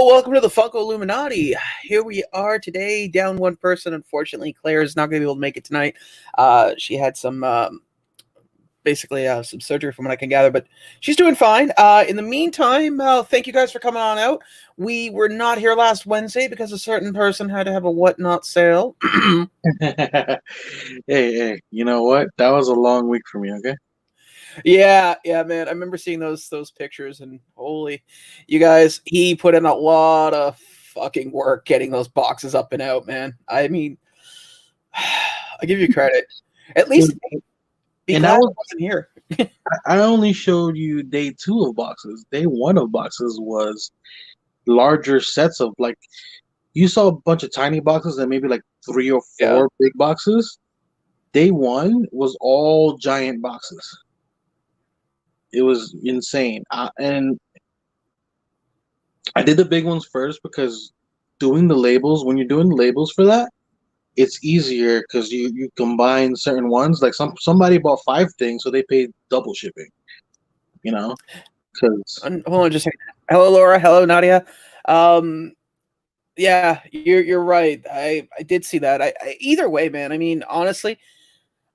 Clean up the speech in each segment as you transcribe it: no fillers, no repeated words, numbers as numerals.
welcome to the Funko Illuminati. Here we are today, down one person. Unfortunately, Claire is not going to be able to make it tonight. She had some, basically, some surgery from what I can gather, but she's doing fine. In the meantime, thank you guys for coming on out. We were not here last Wednesday because a certain person had to have a whatnot sale. Hey, you know what? That was a long week for me, okay? Yeah, man. I remember seeing those pictures, and holy, you guys, he put in a lot of fucking work getting those boxes up and out, man. I mean, I give you credit. At least be And glad that I was wasn't here. I only showed you day two of boxes. Day one of boxes was larger sets of like you saw a bunch of tiny boxes and maybe like three or Yeah. four big boxes. Day one was all giant boxes. It was insane. And I did the big ones first because doing the labels, when you're doing the labels for that, it's easier because you combine certain ones. Like somebody bought five things, so they paid double shipping. You know, because Hold on, just a second. Hello, Laura. Hello, Nadia. Um, yeah, you're right. I did see that. Either way, man. I mean, honestly,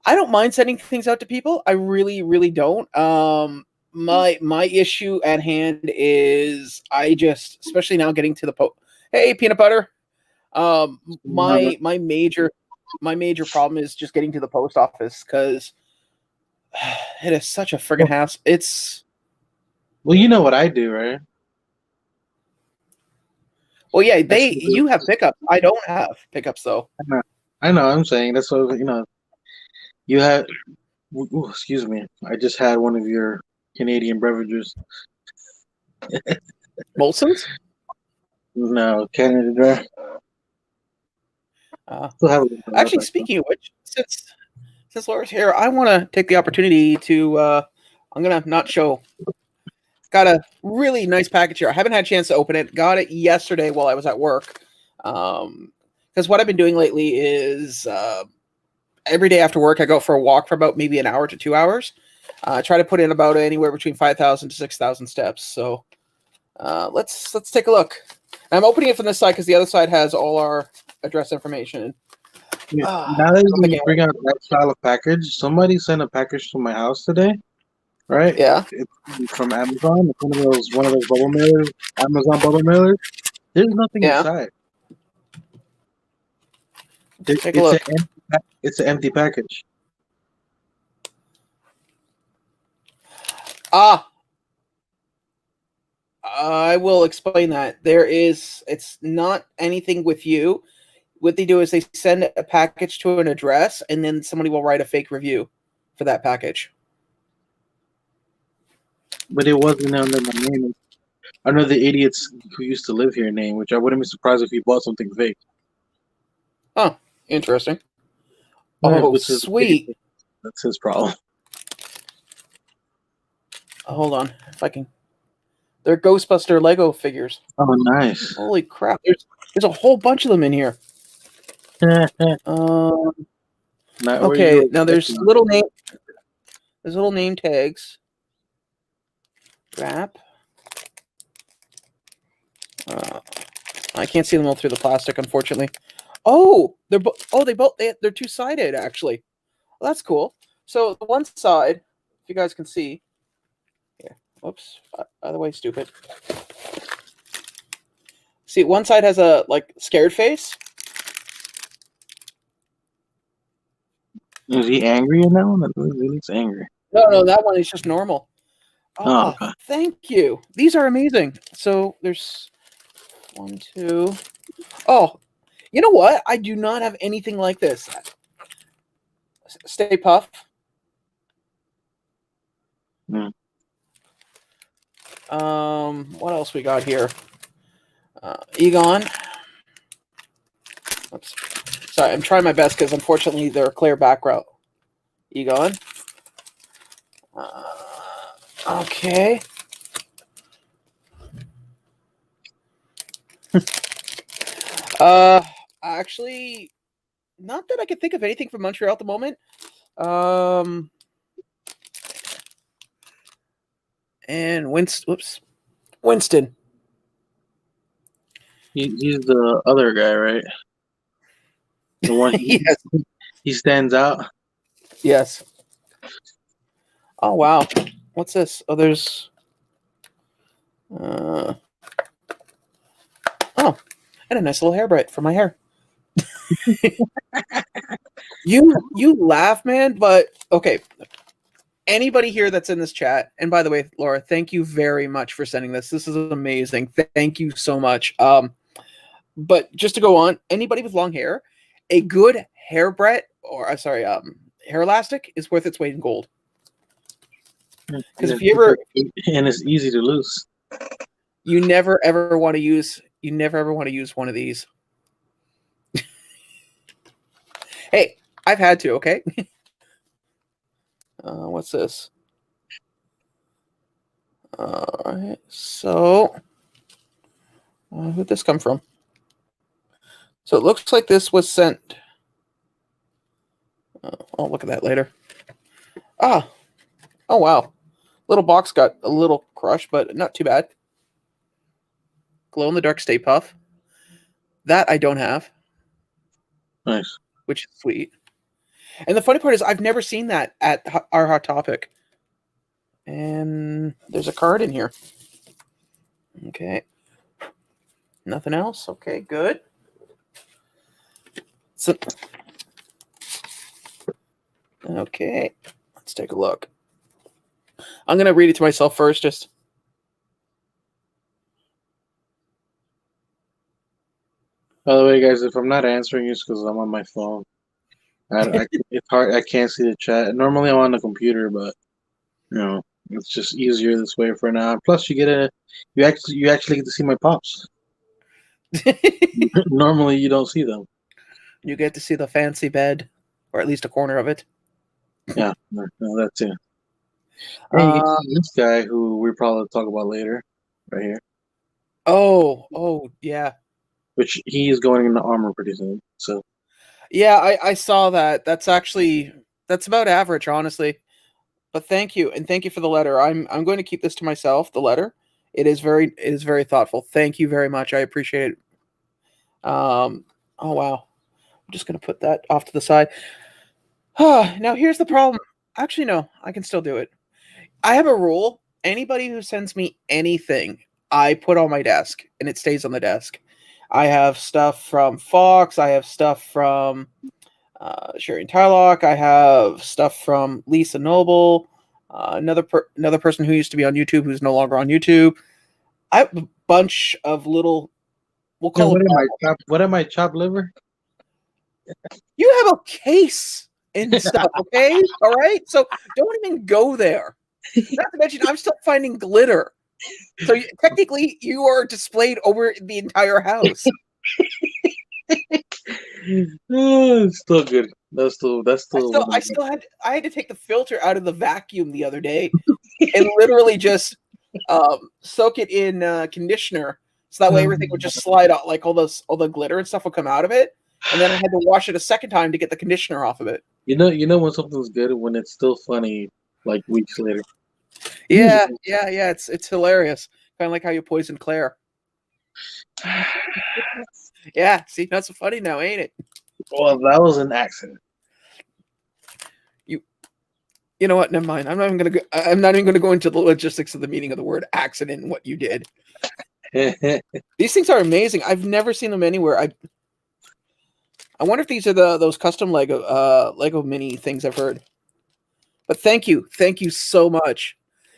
I don't mind sending things out to people. I really don't. My issue at hand is I just, especially now getting to the Hey, peanut butter. My major problem is just getting to the post office because it is such a friggin' hassle. It's well, you know what I do, right? well, yeah. I send You have pickups. I don't have pickups though. I know. I'm saying that's what you had. Ooh, excuse me. I just had one of your Canadian beverages. Molson's. No, Canada Dry. Still have a little bit left, Actually, actually. speaking of which, since Laura's here, I want to take the opportunity to. I'm gonna not show. Got a really nice package here. I haven't had a chance to open it. Got it yesterday while I was at work. Because what I've been doing lately is every day after work, I go for a walk for about maybe an hour to 2 hours. I try to put in about anywhere between 5,000 to 6,000 steps. So let's take a look. And I'm opening it from this side because the other side has all our address information. Yeah. Now that I'm you thinking, bring out that style of package, somebody sent a package to my house today, right? yeah, It's from Amazon. It's one of those bubble mailers, Amazon bubble mailers. There's nothing yeah. inside. Let's take a It's look. it's an empty package. Ah, I will explain that. It's not anything with you. What they do is they send a package to an address, and then somebody will write a fake review for that package. But it wasn't under my name. Under the idiots who used to live here name, which I wouldn't be surprised if he bought something fake. Oh, interesting. Right, Oh, which is sweet. that's his problem. Hold on, if I can. They're Ghostbuster Lego figures. Oh, nice. Holy crap! There's a whole bunch of them in here. Not where you Okay, were now expecting. there's little name tags. Wrap. I can't see them all through the plastic, unfortunately. Oh, they're two-sided actually. Well, that's cool. So the one side, if you guys can see, here. Whoops. Other way, stupid. See, one side has a like scared face. Is he angry in that one? He looks angry. No, that one is just normal. Oh, Oh, okay. thank you. These are amazing. So there's one, two. Oh, you know what? I do not have anything like this. Stay Puff. Hmm. What else we got here? Egon. Oops. Sorry, I'm trying my best because unfortunately they're a clear background. Egon. Okay. Actually, not that I can think of anything from Montreal at the moment. And Winston. He's the other guy, right? The one Yes. he stands out. Yes. Oh wow. What's this? Oh, there's. Uh, oh, and a nice little hairbrush for my hair. You laugh, man, but okay. Anybody here that's in this chat, and by the way, Laura, thank you very much for sending this. This is amazing. Thank you so much. But just to go on, anybody with long hair, a good hairbrush or hair elastic is worth its weight in gold. Because if you ever, and it's easy to lose. you never ever want to use one of these. Hey, I've had to. Okay. What's this? All right. So, who'd this come from? So it looks like this was sent. I'll look at that later. Ah. Oh, wow. Little box got a little crushed, but not too bad. Glow-in-the-dark Stay Puff. That I don't have. Nice. Which is sweet. And the funny part is I've never seen that at our Hot Topic. And there's a card in here. Okay. Nothing else? Okay, good. So, okay. Let's take a look. I'm going to read it to myself first, just. By the way, guys, if I'm not answering, it's because I'm on my phone. It's hard. I can't see the chat. Normally, I'm on the computer, but it's just easier this way for now. Plus, you actually get to see my pops. Normally, you don't see them. You get to see the fancy bed, or at least a corner of it. Yeah, no, that's it. Hey, you can see this guy who we probably talk about later, right here. Oh, yeah. Which he is going into armor pretty soon. So. Yeah, I saw that. That's about average, honestly. But thank you, and thank you for the letter. I'm going to keep this to myself. The letter, it is very thoughtful. Thank you very much. I appreciate it. Oh wow, I'm just going to put that off to the side. Now here's the problem. Actually, no, I can still do it. I have a rule. Anybody who sends me anything, I put on my desk, and it stays on the desk. I have stuff from Fox. I have stuff from Sherry Tylock. I have stuff from Lisa Noble. Another person who used to be on YouTube who's no longer on YouTube. I have a bunch of little. We'll call it. What am I, chopped liver? You have a case and stuff, okay? All right, so don't even go there. Not to mention, I'm still finding glitter. So technically, you are displayed over the entire house. It's still good. That's still. I had to take the filter out of the vacuum the other day and literally just soak it in conditioner, so that way everything would just slide out, like all the glitter and stuff would come out of it, and then I had to wash it a second time to get the conditioner off of it. You know when something's good, when it's still funny, like weeks later. Yeah. It's hilarious. Kind of like how you poisoned Claire. Yeah, see, not so funny now, ain't it? Well, that was an accident. You know what? Never mind. I'm not even gonna go into the logistics of the meaning of the word accident and what you did. These things are amazing. I've never seen them anywhere. I wonder if these are those custom Lego mini things I've heard. But thank you so much.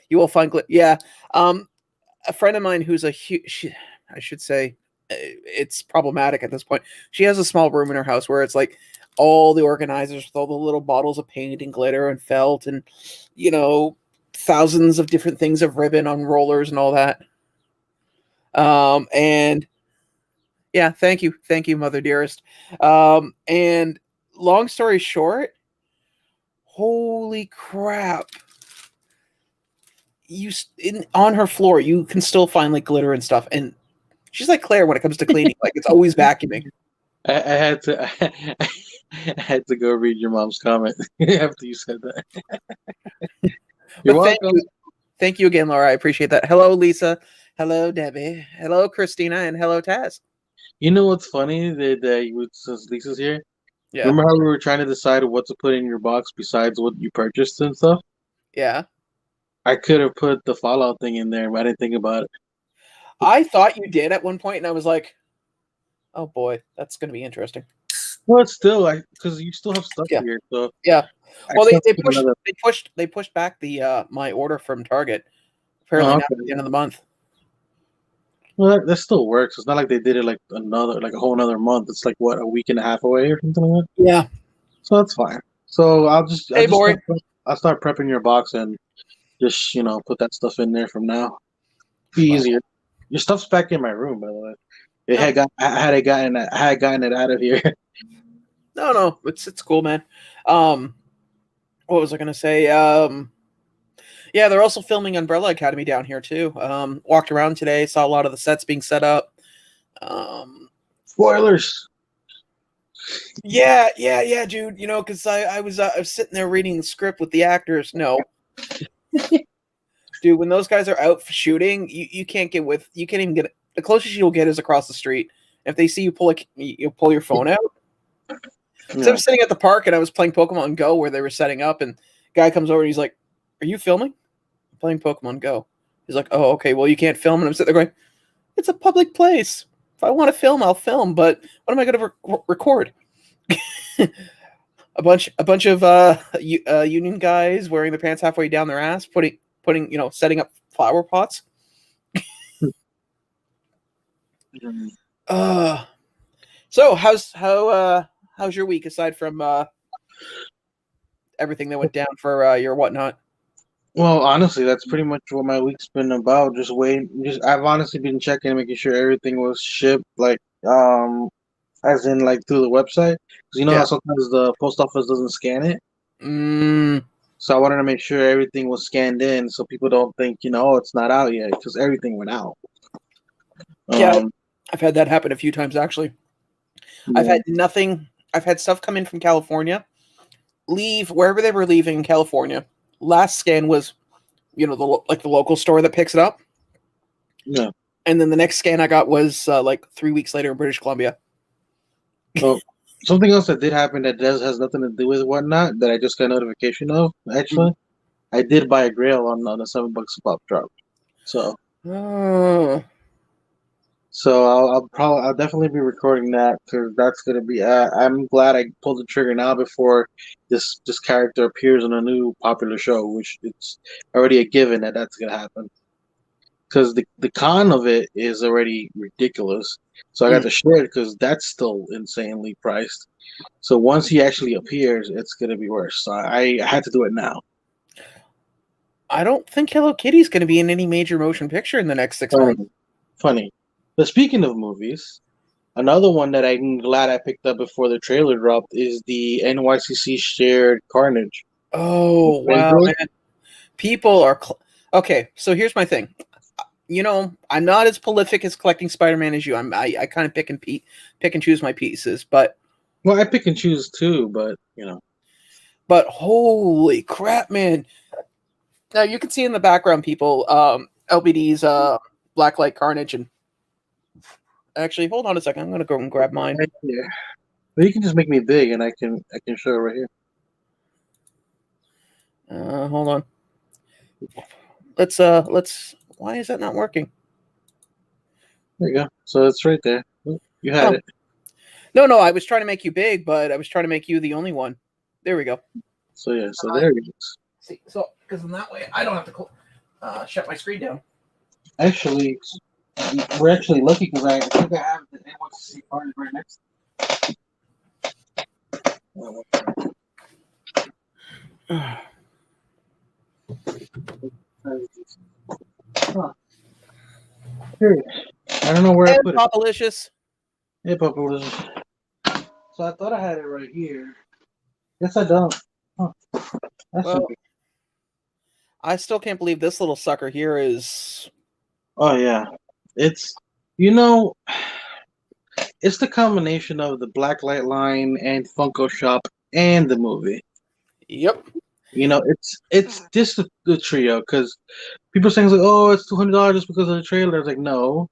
You will find a friend of mine who's I should say, it's problematic at this point. She has a small room in her house where it's like all the organizers with all the little bottles of paint and glitter and felt and thousands of different things of ribbon on rollers and all that. And yeah, thank you, mother dearest. And long story short, holy crap. On her floor, you can still find like glitter and stuff, and she's like Claire when it comes to cleaning. Like it's always vacuuming. I had to go read your mom's comment after you said that. You're welcome. Thank you again, Laura. I appreciate that. Hello, Lisa. Hello, Debbie. Hello, Christina, and hello, Taz. You know what's funny since Lisa's here? Yeah. Remember how we were trying to decide what to put in your box besides what you purchased and stuff? Yeah. I could have put the Fallout thing in there, but I didn't think about it. I thought you did at one point, and I was like, oh boy, that's going to be interesting. Well, it's still because you still have stuff Yeah. here, so Yeah. I Well, can't they put pushed another. they pushed back the my order from Target. Apparently Oh, now okay. at the end of the month. Well, that still works. It's not like they did it like a whole another month. It's like what, a week and a half away or something like that. Yeah. So that's fine. So I Hey, just Bori. I'll start prepping your box and just put that stuff in there from now. Be Wow. easier. Your stuff's back in my room, by the way. Oh. I had gotten it out of here. No, it's cool, man. What was I gonna say? Yeah, they're also filming Umbrella Academy down here too. Walked around today, saw a lot of the sets being set up. Spoilers. Yeah, dude. You know, because I was sitting there reading the script with the actors. No, dude, when those guys are out for shooting, you can't even get the closest you'll get is across the street. If they see you you pull your phone out. So I was sitting at the park and I was playing Pokemon Go where they were setting up, and guy comes over and he's like, "Are you filming?" I'm playing Pokemon Go. He's like, "Oh, okay. Well, you can't film." And I'm sitting there going, "It's a public place. If I want to film, I'll film. But what am I going to record?" a bunch of union guys wearing their pants halfway down their ass, putting setting up flower pots. So how's your week aside from everything that went down for your whatnot? Well, honestly, that's pretty much what my week's been about. Just waiting. I've honestly been checking, making sure everything was shipped, as in like through the website. Because you know how Yeah. sometimes the post office doesn't scan it. Mm, So I wanted to make sure everything was scanned in, so people don't think oh, it's not out yet, because everything went out. yeah, Um, I've had that happen a few times actually. I've yeah, had nothing. I've had stuff come in from California, leave wherever they were leaving in California. Last scan was, the local store that picks it up, yeah. and then the next scan I got was like 3 weeks later in British Columbia. So something else that did happen that has nothing to do with whatnot that I just got notification of. Actually, I did buy a Grail on a $7 a pop drop. So Oh, I'll definitely be recording that because that's gonna be. I'm glad I pulled the trigger now before this character appears on a new popular show, which it's already a given that that's gonna happen. Because the con of it is already ridiculous. So I got to share it because that's still insanely priced. So once he actually appears, it's gonna be worse. So I had to do it now. I don't think Hello Kitty's going to be in any major motion picture in the next 6 months. Funny. But speaking of movies, another one that I'm glad I picked up before the trailer dropped is the NYCC shared Carnage. Oh wow, Android? man! People are okay. So here's my thing. I'm not as prolific as collecting Spider-Man as you. I kind of pick and choose my pieces, but Well, I pick and choose too, but holy crap, man! Now you can see in the background, people, LBD's Blacklight Carnage, and actually, hold on a second. I'm gonna go and grab mine. right here. But you can just make me big, and I can show it right here. Hold on. Let's. Why is that not working? There you go. So it's right there. You had Oh. it. No. I was trying to make you big, but I was trying to make you the only one. There we go. So yeah. So there it is. See, so because in that way I don't have to shut my screen down. Actually, we're actually lucky because I think I have the NYCC Carnage right next. Huh. Here. I don't know where I put it. Popalicious. Hey, Papa. So I thought I had it right here. Yes, I don't. Huh. That's Well, I still can't believe this little sucker here is. Oh yeah, it's you know, it's the combination of the Blacklight line and Funko Shop and the movie. Yep. It's just the trio because people saying like, oh, it's $200 just because of the trailer. It's like no,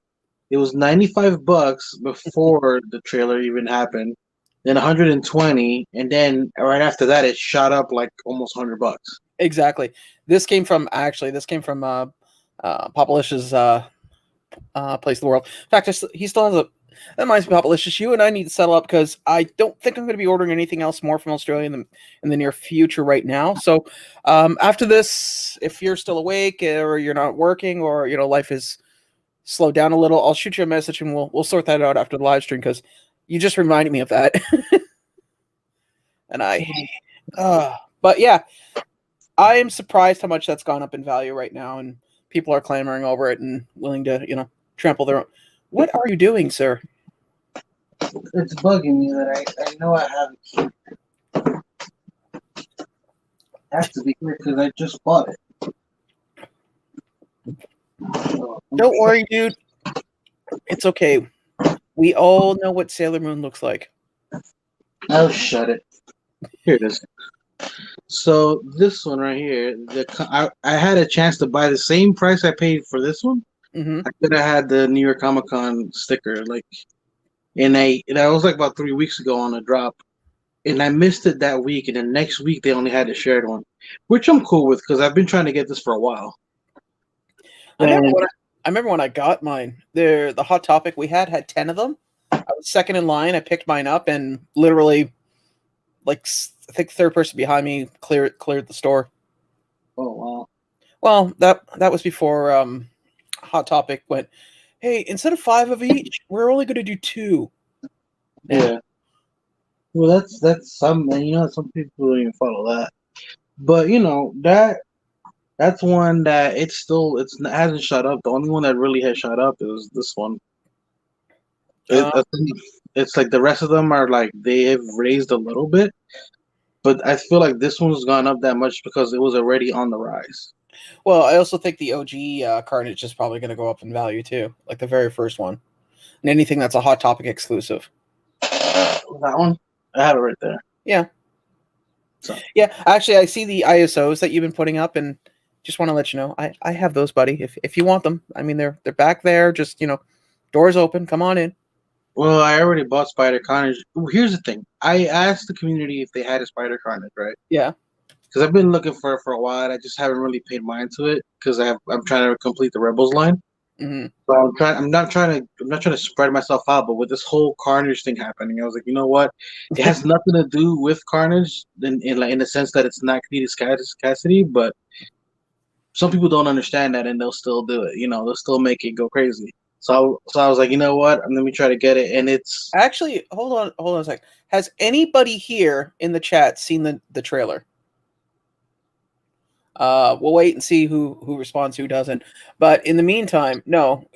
It was $95 before the trailer even happened, then 120, and then right after that, it shot up like almost $100. Exactly. This came from Popalicious Place of the World. In fact, he still has a. That reminds me, Popalicious, you and I need to settle up because I don't think I'm going to be ordering anything else more from Australia in the near future right now. So after this, if you're still awake or you're not working or life is slowed down a little, I'll shoot you a message and we'll sort that out after the live stream because you just reminded me of that. And but yeah, I am surprised how much that's gone up in value right now, and people are clamoring over it and willing to, trample their own. What are you doing, sir? It's bugging me that I know I have it here. It has to be here because I just bought it. Don't worry, dude. It's okay. We all know what Sailor Moon looks like. Oh, shut it. Here it is. So this one right here, I had a chance to buy the same price I paid for this one. Mm-hmm. I could have had the New York Comic Con sticker, and that was like about 3 weeks ago on a drop, and I missed it that week, and the next week they only had the shared one, which I'm cool with because I've been trying to get this for a while. I remember when I got mine. The Hot Topic we had 10 of them. I was second in line. I picked mine up and literally, I think third person behind me cleared the store. Oh wow! Well, that was before Hot Topic went, hey, instead of 5 of each, we're only going to do 2. Yeah. Well, that's some some people don't even follow that, but that's one that it hasn't shot up. The only one that really has shot up is this one. I think it's like the rest of them are like they have raised a little bit, but I feel like this one's gone up that much because it was already on the rise. Well, I also think the OG Carnage is probably going to go up in value too, like the very first one, and anything that's a Hot Topic exclusive. That one, I have it right there. Yeah. So. Yeah, actually, I see the ISOs that you've been putting up, and just want to let you know, I have those, buddy. If you want them, I mean, they're back there. Just doors open. Come on in. Well, I already bought Spider Carnage. Here's the thing: I asked the community if they had a Spider Carnage, right? Yeah. Because I've been looking for it for a while. And I just haven't really paid mind to it because I'm trying to complete the Rebels line. Mm-hmm. So I'm not trying to spread myself out. But with this whole Carnage thing happening, I was like, you know what? It has nothing to do with Carnage in the sense that it's not Cletus Cassidy, but some people don't understand that and they'll still do it. They'll still make it go crazy. So I was like, you know what? Let me try to get it. And it's actually hold on a sec. Has anybody here in the chat seen the trailer? We'll wait and see who responds, who doesn't. But in the meantime, no.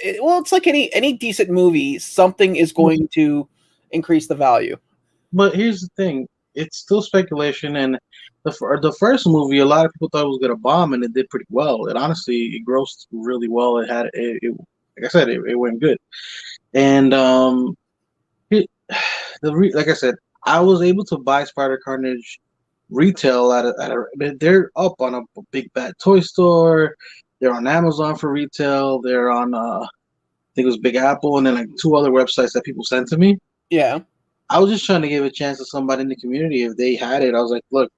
It's like any decent movie. Something is going to increase the value. But here's the thing: it's still speculation. And the first movie, a lot of people thought it was gonna bomb, and it did pretty well. It honestly, it grossed really well. It had like I said, it went good. And like I said, I was able to buy Spider Carnage retail they're up on a big bad toy store. They're on Amazon for retail. They're on I think it was Big Apple, and then like 2 other websites that people sent to me. Yeah. I was just trying to give a chance to somebody in the community if they had it. I was like, look,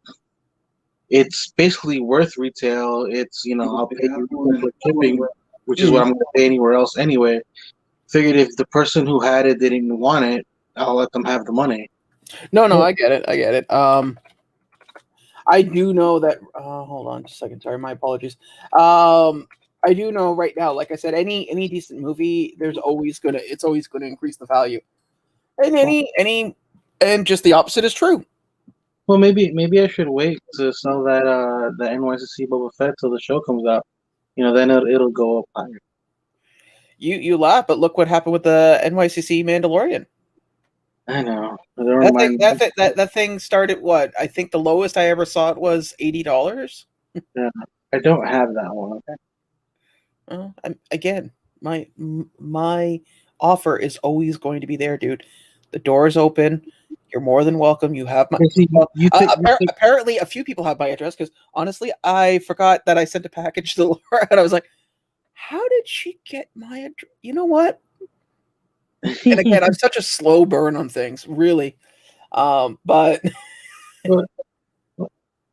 it's basically worth retail. It's I'll pay you for shipping, which is what I'm going to pay anywhere else anyway. Figured if the person who had it didn't want it, I'll let them have the money. No, I get it. I do know that. Hold on just a second. Sorry, my apologies. I do know right now, like I said, any decent movie, it's always gonna increase the value, and and just the opposite is true. Well, maybe I should wait to sell that the NYCC Boba Fett till the show comes out. Then it'll go up higher. You laugh, but look what happened with the NYCC Mandalorian. I know. That thing started what? I think the lowest I ever saw it was $80. Yeah, I don't have that one. Okay. Again, my offer is always going to be there, dude. The door is open. You're more than welcome. You have my. Apparently, a few people have my address because honestly, I forgot that I sent a package to Laura, and I was like, "How did she get my address?" You know what? And again, I'm such a slow burn on things, really. But But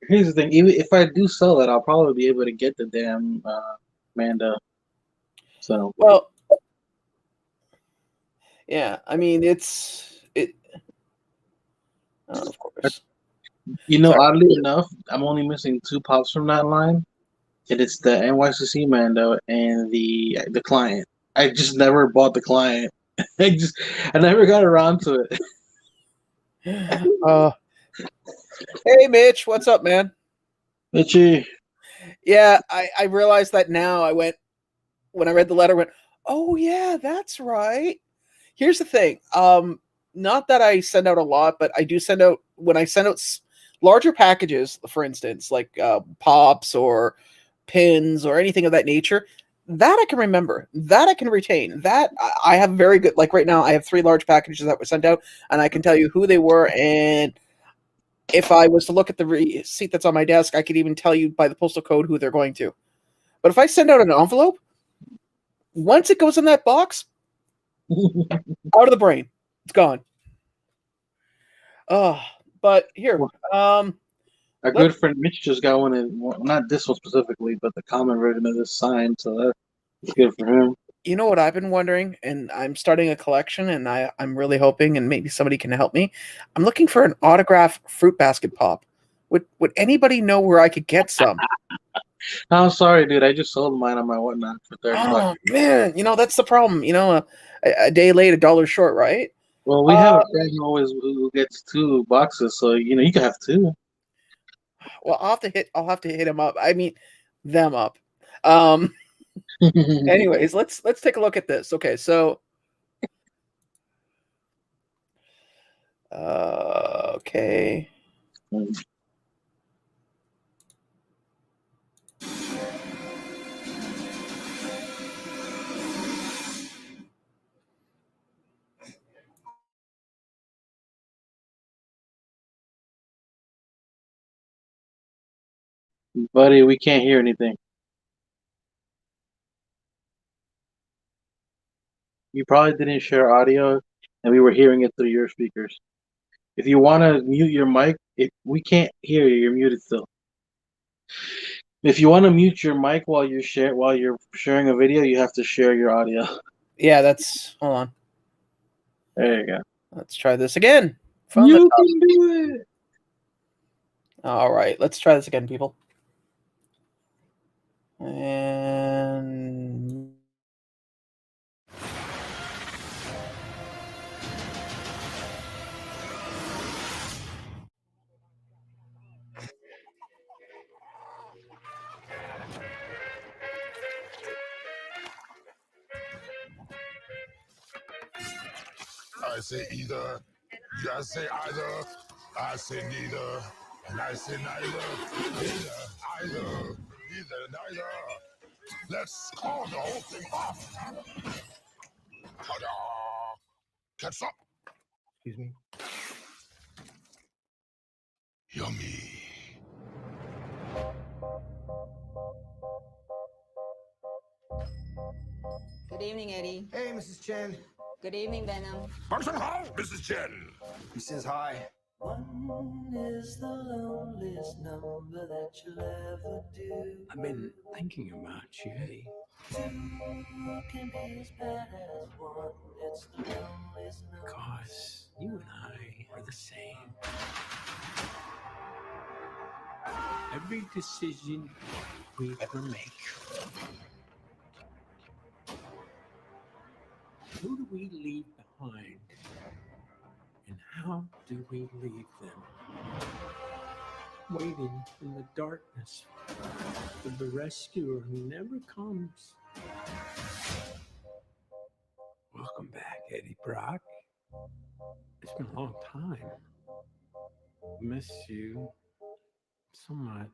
here's the thing: even if I do sell it, I'll probably be able to get the damn Mando. So, well, yeah. I mean, of course. Sorry. oddly enough, I'm only missing two pops from that line, and it's the NYCC Mando and the client. I just never bought the client. I never got around to it. Uh, hey, Mitch, what's up, man? Itchy. Yeah, I realized that now. When I read the letter, I went, oh yeah, that's right. Here's the thing. Not that I send out a lot, but I do send out when I send out larger packages, for instance, like pops or pins or anything of that nature. That I can remember. That I can retain. That I have very good. Like right now, I have 3 large packages that were sent out, and I can tell you who they were. And if I was to look at the receipt that's on my desk, I could even tell you by the postal code who they're going to. But if I send out an envelope, once it goes in that box, out of the brain, it's gone. Oh, but here, A let good friend Mitch just got one, and well, not this one specifically, but the common version of this sign, so that's good for him. you know what I've been wondering, and I'm starting a collection, and I'm really hoping, and maybe somebody can help me. I'm looking for an autograph fruit basket pop. Would anybody know where I could get some? I'm sorry, dude. I just sold mine on my whatnot for $30. Oh man, that's the problem. A day late, a dollar short, right? Well, we have Uh, a friend who gets 2 boxes, so you can have two. well, I'll have to hit him up. I mean, them up. Um, anyways, let's take a look at this. Okay, so okay. Buddy, we can't hear anything. You probably didn't share audio, and we were hearing it through your speakers. If you want to mute your mic, we can't hear you. You're muted still. If you want to mute your mic while you're sharing a video, you have to share your audio. Yeah, that's hold on. There you go. Let's try this again. From the You top. can do it. All right, let's try this again, people. And I say either. You guys say either. I say neither. And I say neither. Neither. Either. Neither. Neither. Let's call the whole thing off. Ta-da! Catch up. Excuse me. Yummy. Good evening, Eddie. Hey, Mrs. Chen. Good evening, Venom. Function how, Mrs. Chen? He says hi. One is the loneliest number that you'll ever do. I've been thinking about you, Eddie. Two can be as bad as one. It's the loneliest number. Because you and I are the same. Every decision we ever make, who do we leave behind? And how do we leave them? Waiting in the darkness for the rescuer who never comes. Welcome back, Eddie Brock. It's been a long time. Miss you so much.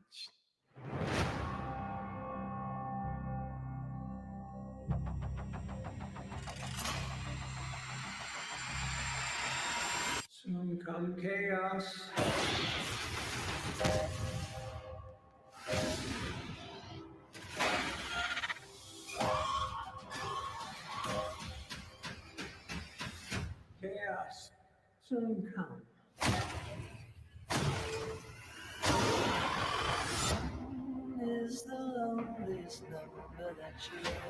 Soon come chaos. soon come. Is the loneliest number that you'll ever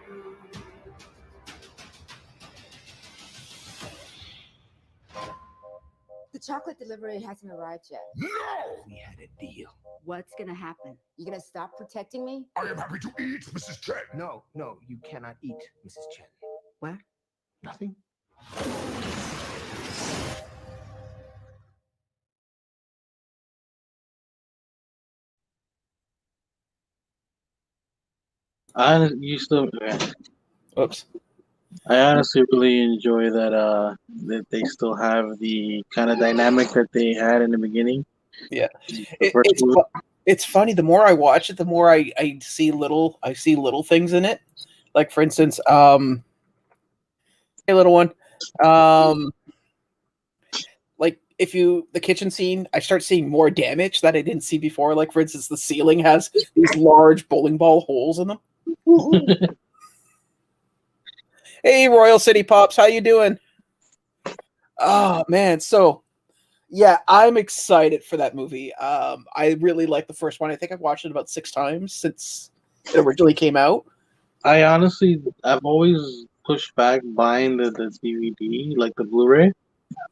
do. The chocolate delivery hasn't arrived yet. No! We had a deal. What's gonna happen? You gonna stop protecting me? I am happy to eat, Mrs. Chen. No, you cannot eat, Mrs. Chen. What? Nothing. Oops. I honestly really enjoy that they still have the kind of dynamic that they had in the beginning. Yeah. The first movie. It's funny. The more I watch it, the more I see little things in it. Like for instance, hey little one, like if the kitchen scene, I start seeing more damage that I didn't see before. Like for instance, the ceiling has these large bowling ball holes in them. Hey, Royal City Pops, how you doing? Oh man, so yeah, I'm excited for that movie. I really like the first one. I think I've watched it about 6 times since it originally came out. I've always pushed back buying the DVD, like the Blu-ray,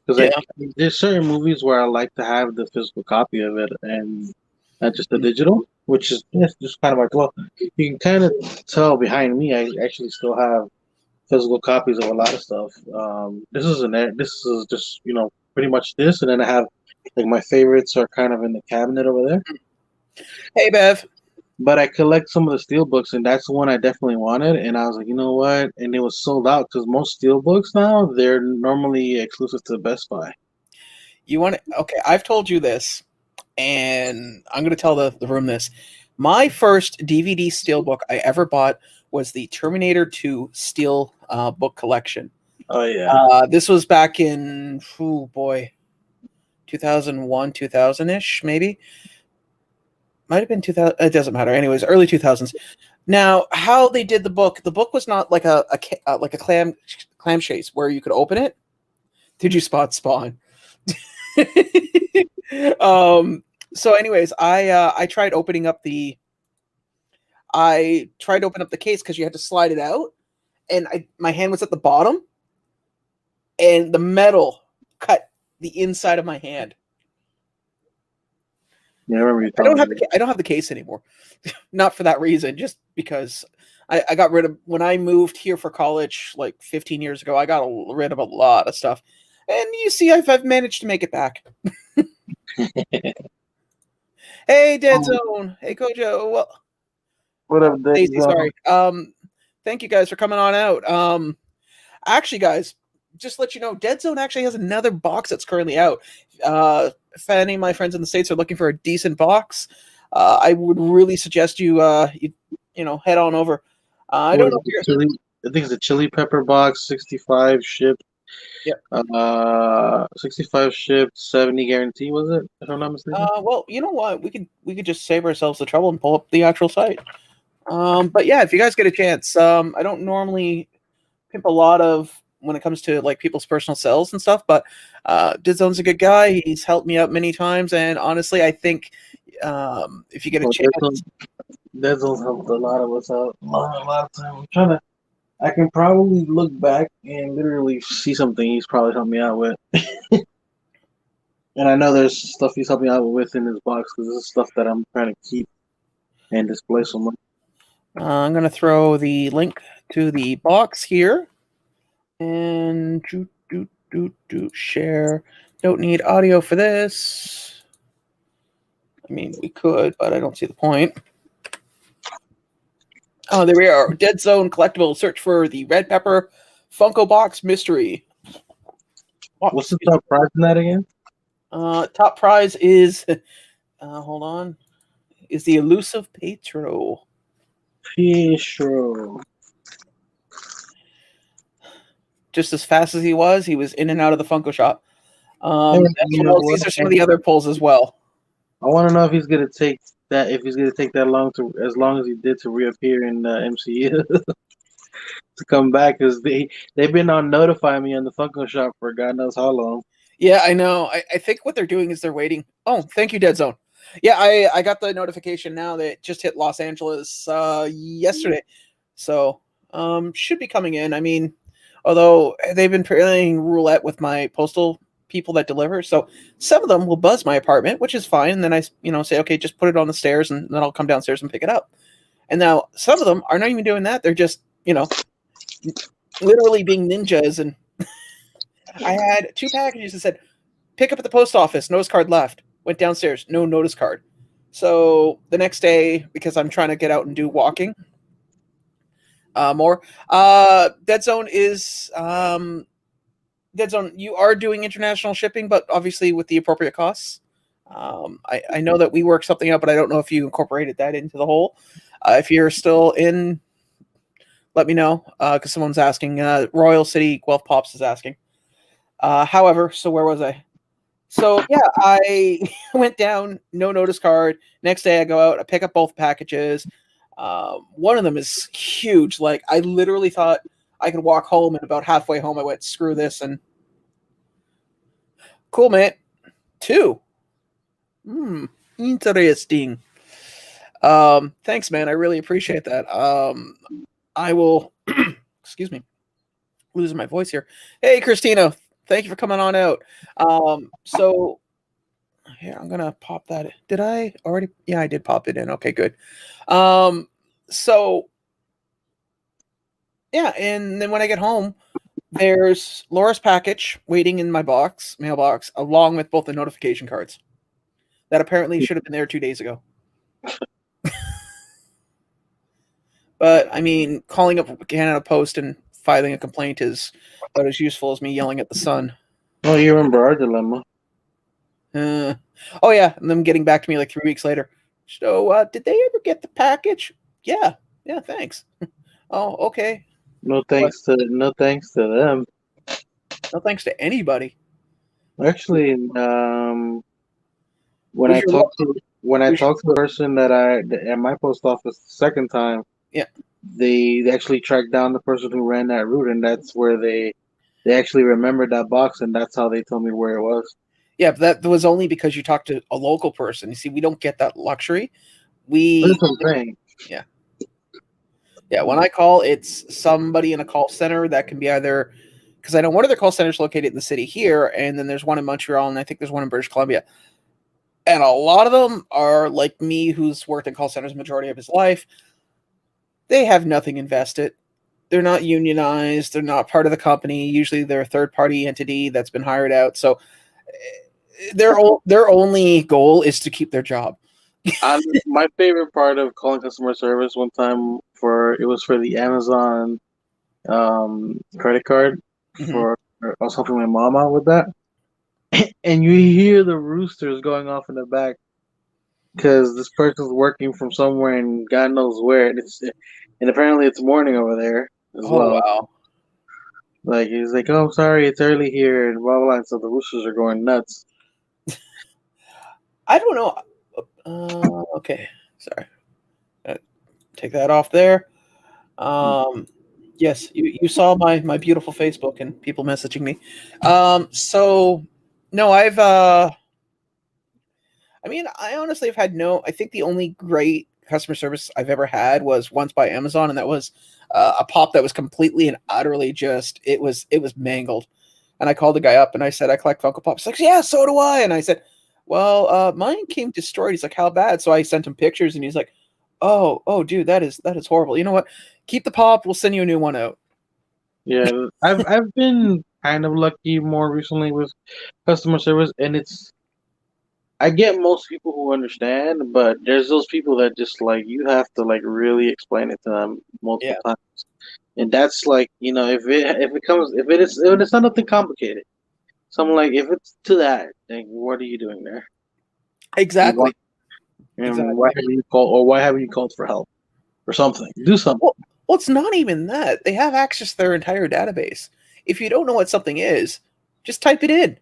because Yeah. there's certain movies where I like to have the physical copy of it and not just the digital, which is just kind of like, well, you can kind of tell behind me, I actually still have physical copies of a lot of stuff. This is just pretty much this, and then I have like my favorites are kind of in the cabinet over there. Hey, Bev. But I collect some of the steel books, and that's one I definitely wanted. And I was like, you know what? And it was sold out because most steel books now they're normally exclusive to Best Buy. You want to? Okay, I've told you this, and I'm going to tell the room this. My first DVD steelbook I ever bought was the Terminator 2 steel book collection. Oh yeah. This was back in 2001, 2000-ish, maybe. Might have been 2000. It doesn't matter. Anyways, early 2000s. Now, how they did the book was not like a clam chase where you could open it. Did you spot Spawn? So anyways, I tried opening up the case because you had to slide it out, and my hand was at the bottom, and the metal cut the inside of my hand. Yeah, I remember you I don't telling have me. I don't have the case anymore. Not for that reason, just because I got rid of when I moved here for college like 15 years ago. I got rid of a lot of stuff, and you see, I've managed to make it back. Hey, Dead Zone. Hey, Kojo. Well, What up, Dead Daisy, Zone? sorry. Thank you guys for coming on out. Actually, guys, just to let you know, Dead Zone actually has another box that's currently out. If any of my friends in the States are looking for a decent box, I would really suggest you head on over. I don't know if you're. I think it's a chili pepper box, 65 shipped. Yep. 65 shipped, 70 guarantee. Was it? If I'm not mistaken. Well, you know what? We could just save ourselves the trouble and pull up the actual site. But yeah, if you guys get a chance, I don't normally pimp a lot of when it comes to like people's personal selves and stuff, but Dead Zone's a good guy. He's helped me out many times, and honestly, I think if you get a chance, Dead Zone's helped a lot of us out a lot of time. I can probably look back and literally see something he's probably helped me out with. And I know there's stuff he's helped me out with in his box because this is stuff that I'm trying to keep and display somewhere. I'm gonna throw the link to the box here, and share. Don't need audio for this. I mean, we could, but I don't see the point. Oh, there we are. Dead Zone collectible. Search for the Red Pepper Funko Box Mystery. What's the top prize in that again? Top prize is, hold on, is the elusive Petro. Just as fast as he was in and out of the Funko shop. These are some of the other pulls as well. I want to know if he's gonna take that. If he's gonna take that long as long as he did to reappear in the MCU. to come back because they've been on notifying me on the Funko Shop for God knows how long. Yeah, I know. I think what they're doing is they're waiting. Oh, thank you, Dead Zone. Yeah, I got the notification now that it just hit Los Angeles yesterday. So should be coming in. I mean, although they've been playing roulette with my postal people that deliver, so some of them will buzz my apartment, which is fine. And then I say, okay, just put it on the stairs, and then I'll come downstairs and pick it up. And now some of them are not even doing that. They're just literally being ninjas. And I had 2 packages that said, pick up at the post office, notice card left. Went downstairs, no notice card. So the next day, because I'm trying to get out and do walking more, Dead Zone is Dead Zone. You are doing international shipping, but obviously with the appropriate costs. I know that we worked something out, but I don't know if you incorporated that into the whole. If you're still in, let me know, because someone's asking. Royal City Guelph Pops is asking. However, so where was I? So yeah, I went down, no notice card. Next day I go out, I pick up both packages. One of them is huge. Like I literally thought I could walk home, and about halfway home I went, screw this, and cool, man. 2. Interesting. Thanks, man. I really appreciate that. I will excuse me, losing my voice here. Hey, Christina, thank you for coming on out. So here, I'm gonna pop that in. Did I already? Yeah, I did pop it in. Okay, good. So yeah, and then when I get home, there's Laura's package waiting in my mailbox, along with both the notification cards that apparently should have been there 2 days ago. But I mean, calling up Canada Post and filing a complaint is about as useful as me yelling at the sun. Oh, you remember our dilemma? Oh yeah, and them getting back to me like 3 weeks later. So, did they ever get the package? Yeah, thanks. Oh, okay. No thanks to them. No thanks to anybody. Actually, when Was I your talked lo- to the person that at my post office the second time, Yeah. they actually tracked down the person who ran that route, and that's where they actually remembered that box, and that's how they told me where it was. Yeah, but that was only because you talked to a local person. You see, we don't get that luxury. That's what I'm saying. Yeah, when I call, it's somebody in a call center that can be either, because I know one of their call centers located in the city here, and then there's one in Montreal, and I think there's one in British Columbia. And a lot of them are like me, who's worked in call centers the majority of his life. They have nothing invested. They're not unionized. They're not part of the company. Usually they're a third-party entity that's been hired out. So their only goal is to keep their job. My favorite part of calling customer service one time it was for the Amazon credit card. I was helping my mom out with that, and you hear the roosters going off in the back because this person's working from somewhere and God knows where, and apparently it's morning over there as well. Wow. Like he's like, "Oh, sorry, it's early here," and blah blah. And so the roosters are going nuts. I don't know. Okay, sorry. Take that off there. Yes, you saw my beautiful Facebook and people messaging me. So no, I mean, I honestly have had I think the only great customer service I've ever had was once by Amazon, and that was a pop that was completely and utterly it was mangled. And I called the guy up and I said, I collect Funko Pops. He's like, yeah, so do I. And I said, well, mine came destroyed. He's like, how bad? So I sent him pictures, and he's like, oh, dude, that is horrible. You know what? Keep the pop. We'll send you a new one out. Yeah, I've been kind of lucky more recently with customer service, and I get most people who understand, but there's those people that just like you have to like really explain it to them multiple times, and that's like if it's not nothing complicated, so I'm like if it's to that, then what are you doing there? Exactly. Why haven't you called, or why haven't you called for help or something? Do something. Well, it's not even that. They have access to their entire database. If you don't know what something is, just type it in.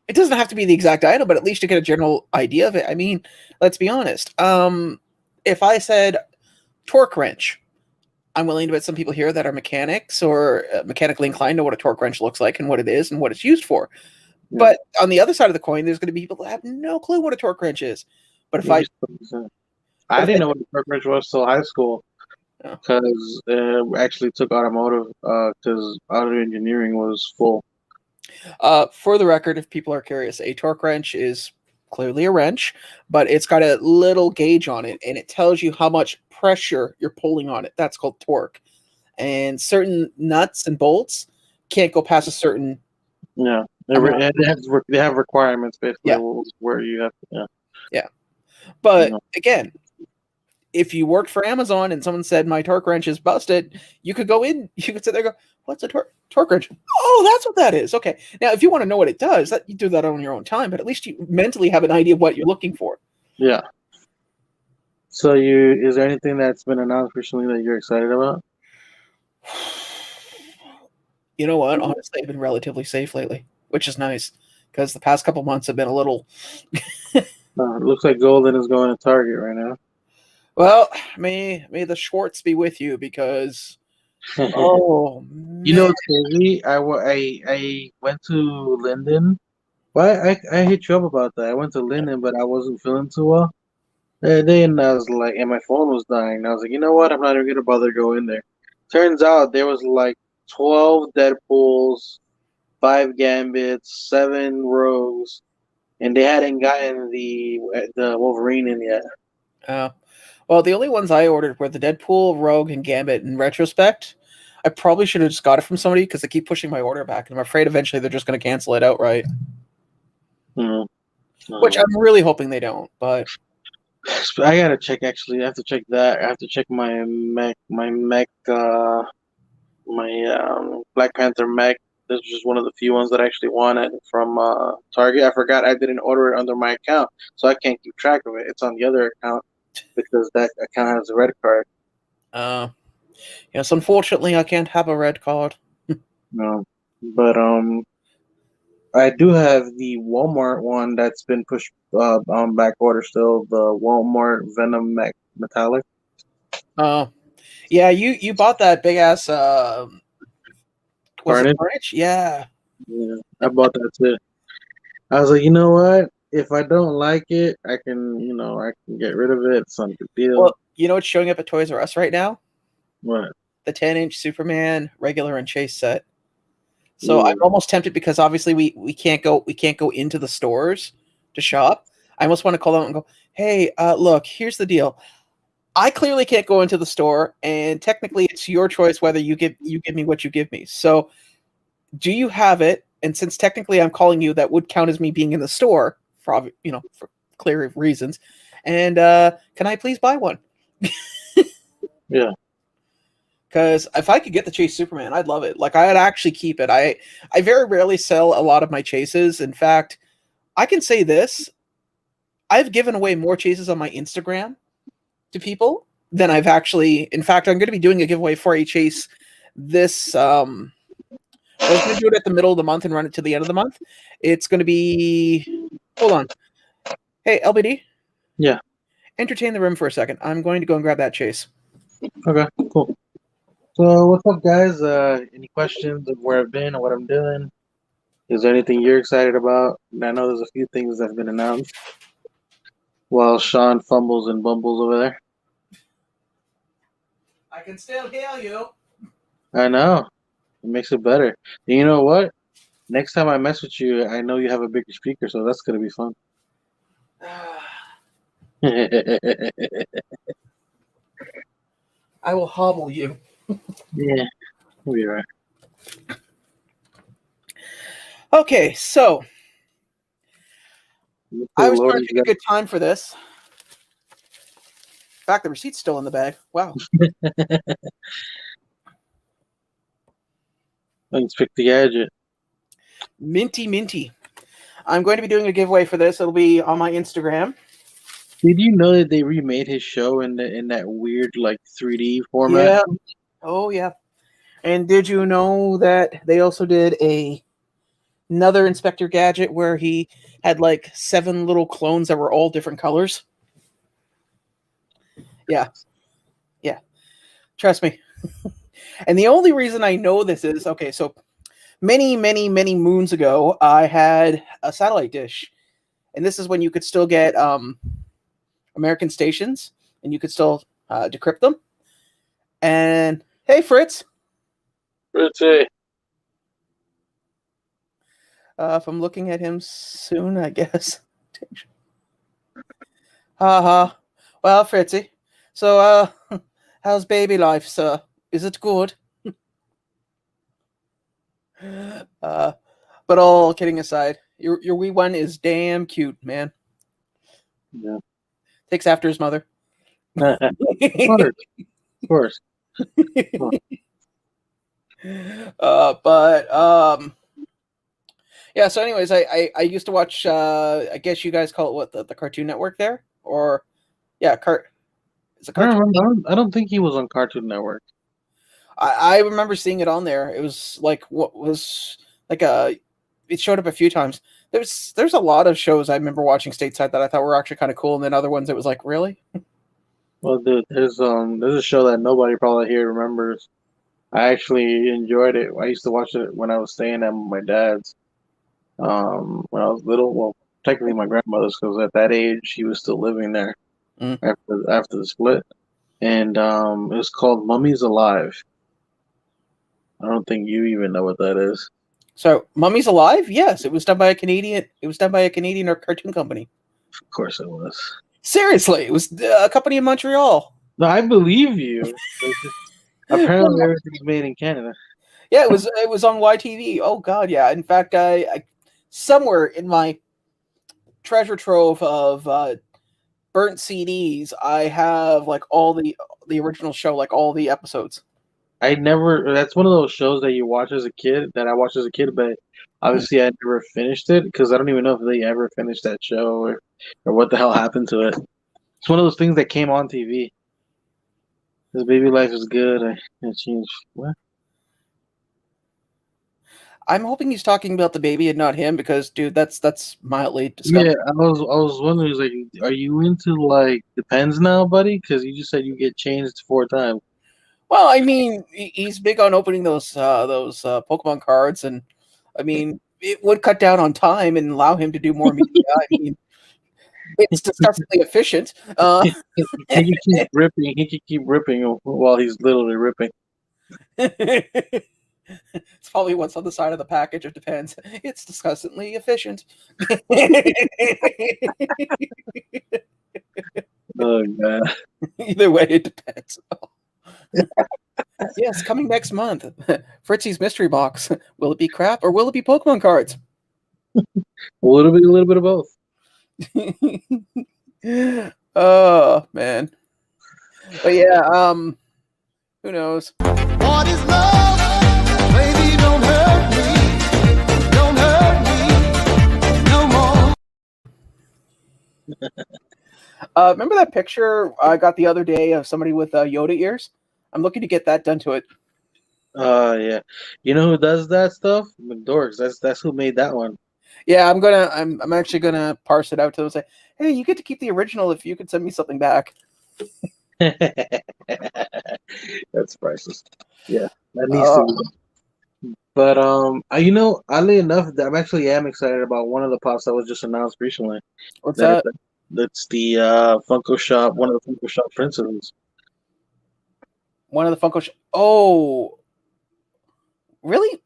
It doesn't have to be the exact item, but at least you get a general idea of it. I mean, let's be honest. If I said torque wrench, I'm willing to bet some people here that are mechanics or mechanically inclined know what a torque wrench looks like and what it is and what it's used for. Yeah. But on the other side of the coin, there's going to be people that have no clue what a torque wrench is. But if I didn't know what a torque wrench was till high school Oh. because I actually took automotive because auto engineering was full. For the record, if people are curious, a torque wrench is clearly a wrench, but it's got a little gauge on it, and it tells you how much pressure you're pulling on it. That's called torque. And certain nuts and bolts can't go past a certain. Yeah, they have requirements basically where you have to. Yeah. But Yeah. again, if you worked for Amazon and someone said my torque wrench is busted, you could go in, you could sit there and go, what's a torque wrench? Oh, that's what that is. Okay. Now, if you want to know what it does, you do that on your own time, but at least you mentally have an idea of what you're looking for. Yeah. So is there anything that's been announced recently that you're excited about? You know what? Honestly, I've been relatively safe lately, which is nice because the past couple months have been a little. It looks like Golden is going to Target right now. Well, may the Schwartz be with you because. Oh, man. You know what's crazy? I went to Linden. Why I hit you up about that? I went to Linden, but I wasn't feeling too well. Then I was like, and my phone was dying. I was like, you know what? I'm not even gonna bother to go in there. Turns out there was like 12 Deadpools, 5 Gambits, 7 Rogues, and they hadn't gotten the Wolverine in yet. Well, the only ones I ordered were the Deadpool, Rogue, and Gambit. In retrospect, I probably should have just got it from somebody because they keep pushing my order back, and I'm afraid eventually they're just going to cancel it outright. Which I'm really hoping they don't. But I gotta check. Actually, I have to check that. I have to check my Black Panther mech. This was just one of the few ones that I actually wanted from Target. I forgot I didn't order it under my account, so I can't keep track of it. It's on the other account because that account has a red card. Yes, unfortunately, I can't have a red card. No, but I do have the Walmart one that's been pushed on back order still. The Walmart Venom Metallic. Oh, yeah, you bought that big ass. Was it Carnage? Yeah. Yeah, I bought that too. I was like, you know what? If I don't like it, I can get rid of it. It's not a big deal. Well, you know what's showing up at Toys R Us right now? What? The 10-inch Superman regular and Chase set. So I'm almost tempted because obviously we can't go into the stores to shop. I almost want to call them and go, hey, look, here's the deal. I clearly can't go into the store, and technically it's your choice whether you give me what you give me. So do you have it? And since technically I'm calling you, that would count as me being in the store for clear reasons. And can I please buy one? Yeah. Because if I could get the Chase Superman, I'd love it. Like, I'd actually keep it. I very rarely sell a lot of my chases. In fact, I can say this. I've given away more chases on my Instagram to people than I've actually. In fact, I'm going to be doing a giveaway for a chase this. I was going to do it at the middle of the month and run it to the end of the month. It's going to be. Hold on. Hey, LBD? Yeah. Entertain the room for a second. I'm going to go and grab that chase. Okay, cool. So what's up, guys? Any questions of where I've been or what I'm doing? Is there anything you're excited about? I know there's a few things that have been announced. While Sean fumbles and bumbles over there. I can still hear you. I know. It makes it better. And you know what? Next time I mess with you, I know you have a bigger speaker, so that's gonna be fun. I will hobble you. Yeah, we'll be right. Okay, so I was trying to pick a good time for this. In fact, the receipt's still in the bag. Wow. Let's pick the gadget. Minty. I'm going to be doing a giveaway for this. It'll be on my Instagram. Did you know that they remade his show in that weird like 3D format? Yeah. Oh yeah. And did you know that they also did another Inspector Gadget where he had like 7 little clones that were all different colors? Yeah. Trust me, And the only reason I know this is okay. So many, many, many moons ago, I had a satellite dish, and this is when you could still get American stations, and you could still decrypt them. And hey, Fritz, Fritzy. if I'm looking at him soon, I guess. Haha. Well, Fritzy, so how's baby life, sir? Is it good? But all kidding aside, your wee one is damn cute, man. Yeah. Takes after his mother. Of course. Of course. Yeah, so anyways, I used to watch I guess you guys call it what, the Cartoon Network there? Or yeah, it's a I don't cartoon. remember. I don't think he was on Cartoon Network. I remember seeing it on there. It was like what was like it showed up a few times. There's a lot of shows I remember watching stateside that I thought were actually kind of cool, and then other ones it was like, really? Well, dude, there's a show that nobody probably here remembers. I actually enjoyed it. I used to watch it when I was staying at my dad's. When I was little. Well, technically my grandmother's, because at that age she was still living there Mm. after the split. And it was called Mummies Alive. I don't think you even know what that is. So Mummies Alive? Yes, it was done by a Canadian. It was done by a Canadian cartoon company. Of course it was. Seriously, it was a company in Montreal. No, I believe you. Apparently everything's made in Canada. Yeah, it was on YTV. Oh God, yeah. In fact, I somewhere in my treasure trove of burnt CDs, I have like all the original show, like all the episodes. That's one of those shows that you watch as a kid, that I watched as a kid, but obviously I never finished it because I don't even know if they ever finished that show or what the hell happened to it. It's one of those things that came on TV. This baby life is good. I changed. What? I'm hoping he's talking about the baby and not him because, dude, that's mildly disgusting. Yeah, I was wondering, like, are you into like Depends now, buddy? Because you just said you get changed 4 times. Well, I mean, he's big on opening those Pokemon cards, and I mean, it would cut down on time and allow him to do more media. I mean, it's disgustingly efficient. He can keep ripping. He can keep ripping while he's literally ripping. It's probably what's on the side of the package. It depends. It's disgustingly efficient. Oh god. Either way, it depends. Yes, coming next month. Fritzy's mystery box. Will it be crap or will it be Pokemon cards? A little bit of both. Oh man. But yeah, who knows? What is love? Baby, don't hurt me. Don't hurt me no more. Remember that picture I got the other day of somebody with Yoda ears? I'm looking to get that done to it. Yeah. You know who does that stuff? McDorks. That's who made that one. Yeah, I'm actually gonna parse it out to them and say, hey, you get to keep the original if you could send me something back. That's priceless. Yeah, that needs to be. But oddly enough, I actually am excited about one of the pops that was just announced recently. What's that? That's the Funko Shop, one of the Funko Shop princesses. One of the Funko. Oh, really?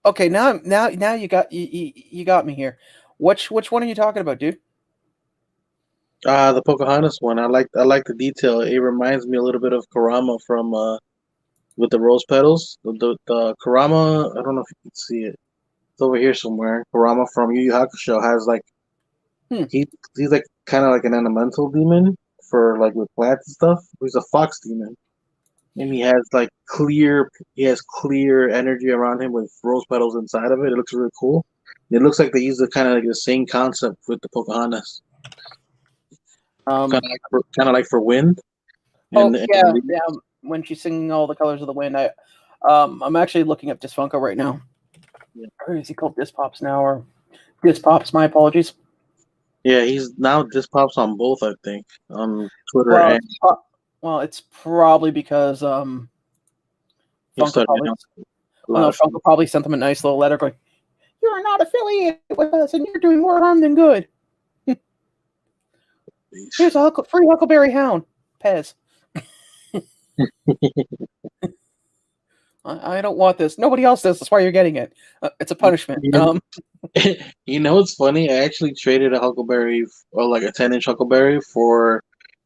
Okay, now you got you got me here. Which one are you talking about, dude? The Pocahontas one. I like the detail. It reminds me a little bit of Kurama from with the rose petals. The Kurama. I don't know if you can see it. It's over here somewhere. Kurama from Yu Yu Hakusho has like he's like kind of like an elemental demon for like with plants and stuff. He's a fox demon. And he has clear energy around him with rose petals inside of it. It looks really cool. It looks like they use the kind of like the same concept with the Pocahontas. Kind of like for wind. Yeah. When she's singing all the colors of the wind, I'm actually looking up Disfunko right now. Yeah. Or is he called Dispops now, or Dispops? My apologies. Yeah, he's now Dispops on both, I think, on Twitter Well, it's probably because He Funko started probably, announcing a well, lot no, of shit. Funko probably sent them a nice little letter going, "You're not affiliated with us, and you're doing more harm than good. Here's a free Huckleberry Hound, Pez. I don't want this. Nobody else does. That's why you're getting it. It's a punishment." You know what's funny? I actually traded a Huckleberry, or like a 10-inch Huckleberry, for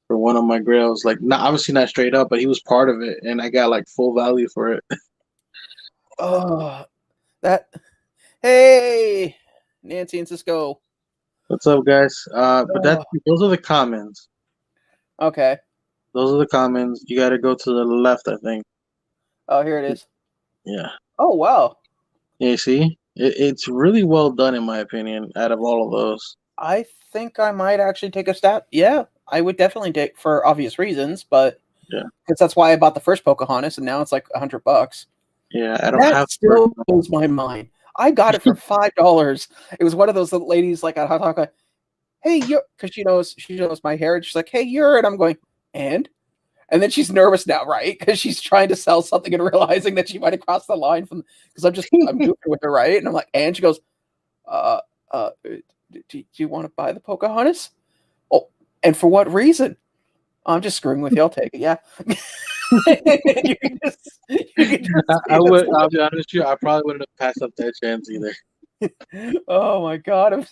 one of my grails. Like, not obviously not straight up, but he was part of it, and I got like full value for it. Oh, that. Hey, Nancy and Cisco. What's up, guys? But Oh, those are the commons. okay. Those are the commons. You got to go to the left, I think. Oh, here it is. Yeah. Oh, wow. Yeah, you see, it's really well done in my opinion. Out of all of those, I think I might actually take a stab. Yeah, I would definitely take for obvious reasons, but yeah, because that's why I bought the first Pocahontas, and now it's like $100. yeah. I don't That have. still blows my mind. I got it for $5. It was one of those ladies like at Hot Talk. Hey, you, because she knows my hair. And she's like, "Hey, you're," and I'm going, and then she's nervous now, right? Because she's trying to sell something and realizing that she might have crossed the line from because I'm goofing with her, right? And I'm like, and she goes, uh, do you want to buy the Pocahontas? Oh, and for what reason? I'm just screwing with you. I'll take it. Yeah. you can just I would. I'll be honest with you. I probably wouldn't have passed up that chance either. Oh my god!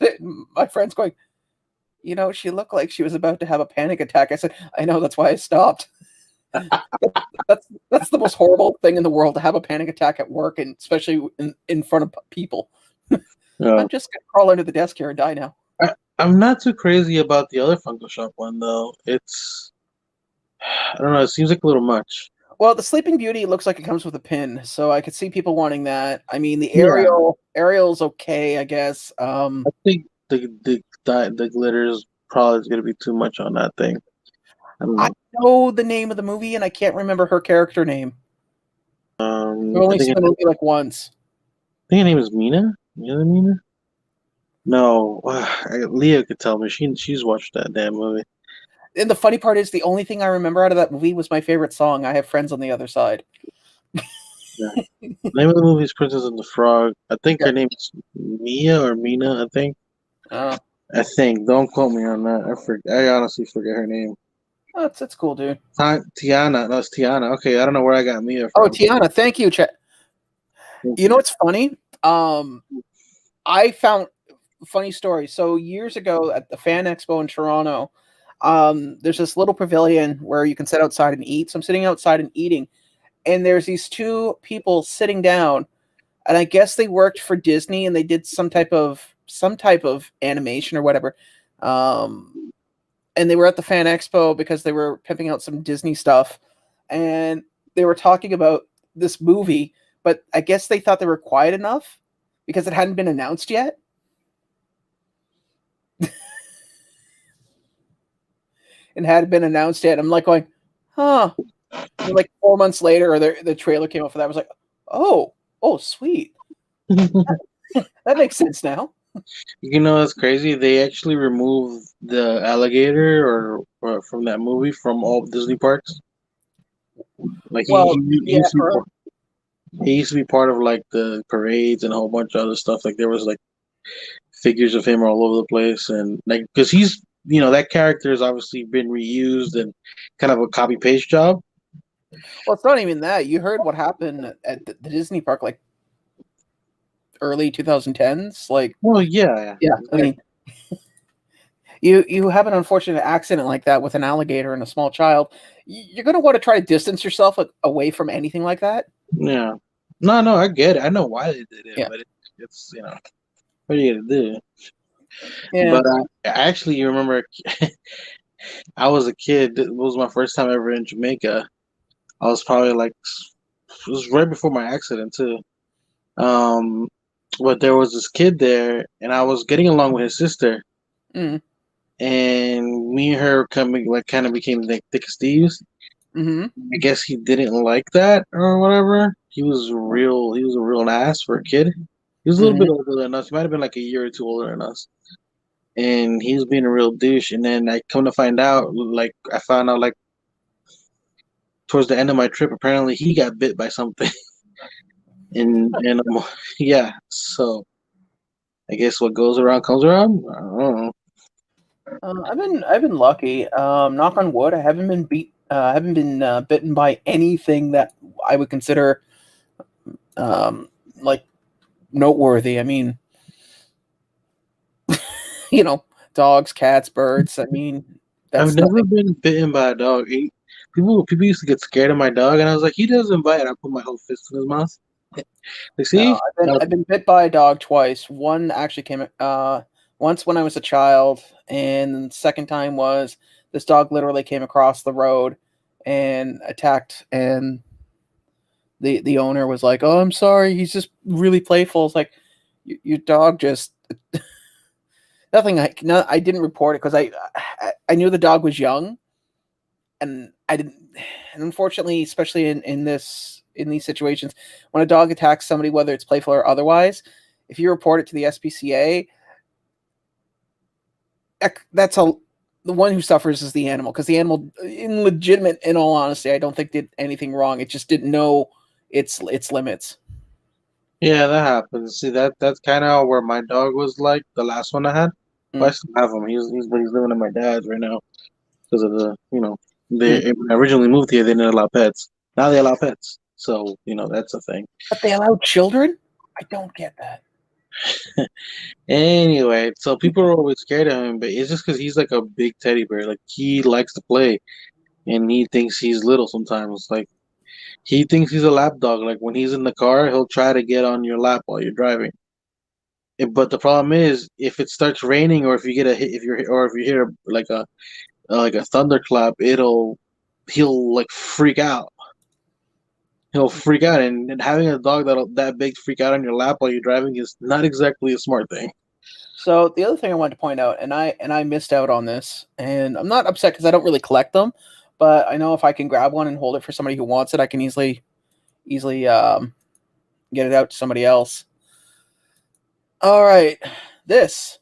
My friend's going. She looked like she was about to have a panic attack. I said, I know. That's why I stopped. That's the most horrible thing in the world to have a panic attack at work, and especially in front of people. I'm just gonna crawl under the desk here and die now. I'm not too crazy about the other Funko Shop one though. I don't know. It seems like a little much. Well, the Sleeping Beauty looks like it comes with a pin, so I could see people wanting that. I mean, the Yeah. Ariel's okay, I guess. I think the glitter is probably going to be too much on that thing. I don't I know. know the name of the movie, and I can't remember her character name. I've only seen the movie like once. I think her name is Mina. Mina. No, Leah could tell me. She's watched that damn movie. And the funny part is, the only thing I remember out of that movie was my favorite song. I Have Friends on the Other Side. Yeah. The name of the movie is Princess and the Frog. I think her name is Mia or Mina. I think. Oh, I think. Don't quote me on that. I honestly forget her name. that's cool, dude. Tiana. No, it's Tiana. Okay, I don't know where I got Mia Oh, from. Tiana, thank you, Chet. You know what's funny? I found funny story. So years ago at the Fan Expo in Toronto, there's this little pavilion where you can sit outside and eat. So I'm sitting outside and eating, and there's these two people sitting down, and I guess they worked for Disney and they did some type of animation or whatever. And they were at the Fan Expo because they were pimping out some Disney stuff, and they were talking about this movie, but I guess they thought they were quiet enough because it hadn't been announced yet. And hadn't been announced yet. I'm like going, huh. And like 4 months later, the trailer came out for that. I was like, oh, sweet. That makes sense now. You know, it's crazy. They actually removed the alligator or from that movie from all Disney parks. Like Well, he used to be part of like the parades and a whole bunch of other stuff. Like there was like figures of him all over the place, and like because that character has obviously been reused and kind of a copy paste job. Well, it's not even that. You heard what happened at the Disney park, like early 2010s. Like, Well, yeah. I mean, you have an unfortunate accident like that with an alligator and a small child. You're going to want to try to distance yourself away from anything like that. Yeah. No, I get it. I know why they did it, Yeah. but it's what are you gonna do? Yeah. But actually, you remember, I was a kid. It was my first time ever in Jamaica. I was probably like, it was right before my accident too. But there was this kid there, and I was getting along with his sister, Mm. and me and her kind of became like thick as thieves. Mm-hmm. I guess he didn't like that or whatever. He was a real ass for a kid. He was a little bit older than us. He might have been like a year or two older than us. And he was being a real douche. And then I come to find out, like I found out like towards the end of my trip, apparently he got bit by something. and yeah. So I guess what goes around comes around. I don't know. I've been lucky. Knock on wood, I haven't been bitten by anything that I would consider like noteworthy. I mean, you know, dogs, cats, birds. I mean, I've that's never nothing. been bitten by a dog. People used to get scared of my dog, and I was like, he doesn't bite. I put my whole fist in his mouth. Like, No, see, uh, I've been bit by a dog twice. One actually came once when I was a child, and the second time was this dog literally came across the road and attacked, and the owner was like, "Oh, I'm sorry, he's just really playful." It's like your dog just nothing. I didn't report it because I knew the dog was young, and I didn't. And unfortunately, especially in these situations, when a dog attacks somebody, whether it's playful or otherwise, if you report it to the SPCA, that's a the one who suffers is the animal, because the animal, in all honesty, I don't think did anything wrong. It just didn't know its limits. yeah, that happens. See, that's kind of where my dog was like the last one I had. But I Mm. still have him. He's living at my dad's right now because of Mm. when I originally moved here, they didn't allow pets. Now they allow pets, so that's a thing. But they allow children? I don't get that. Anyway, so people are always scared of him, but it's just because he's like a big teddy bear. Like he likes to play, and he thinks he's little sometimes. Like he thinks he's a lap dog. Like when he's in the car, he'll try to get on your lap while you're driving. But the problem is, if it starts raining, or if you get a hit, if you hear like a thunderclap, he'll like freak out. He'll freak out, and having a dog that big freak out on your lap while you're driving is not exactly a smart thing. So the other thing I wanted to point out, and I missed out on this, and I'm not upset because I don't really collect them, but I know if I can grab one and hold it for somebody who wants it, I can easily get it out to somebody else. All right, this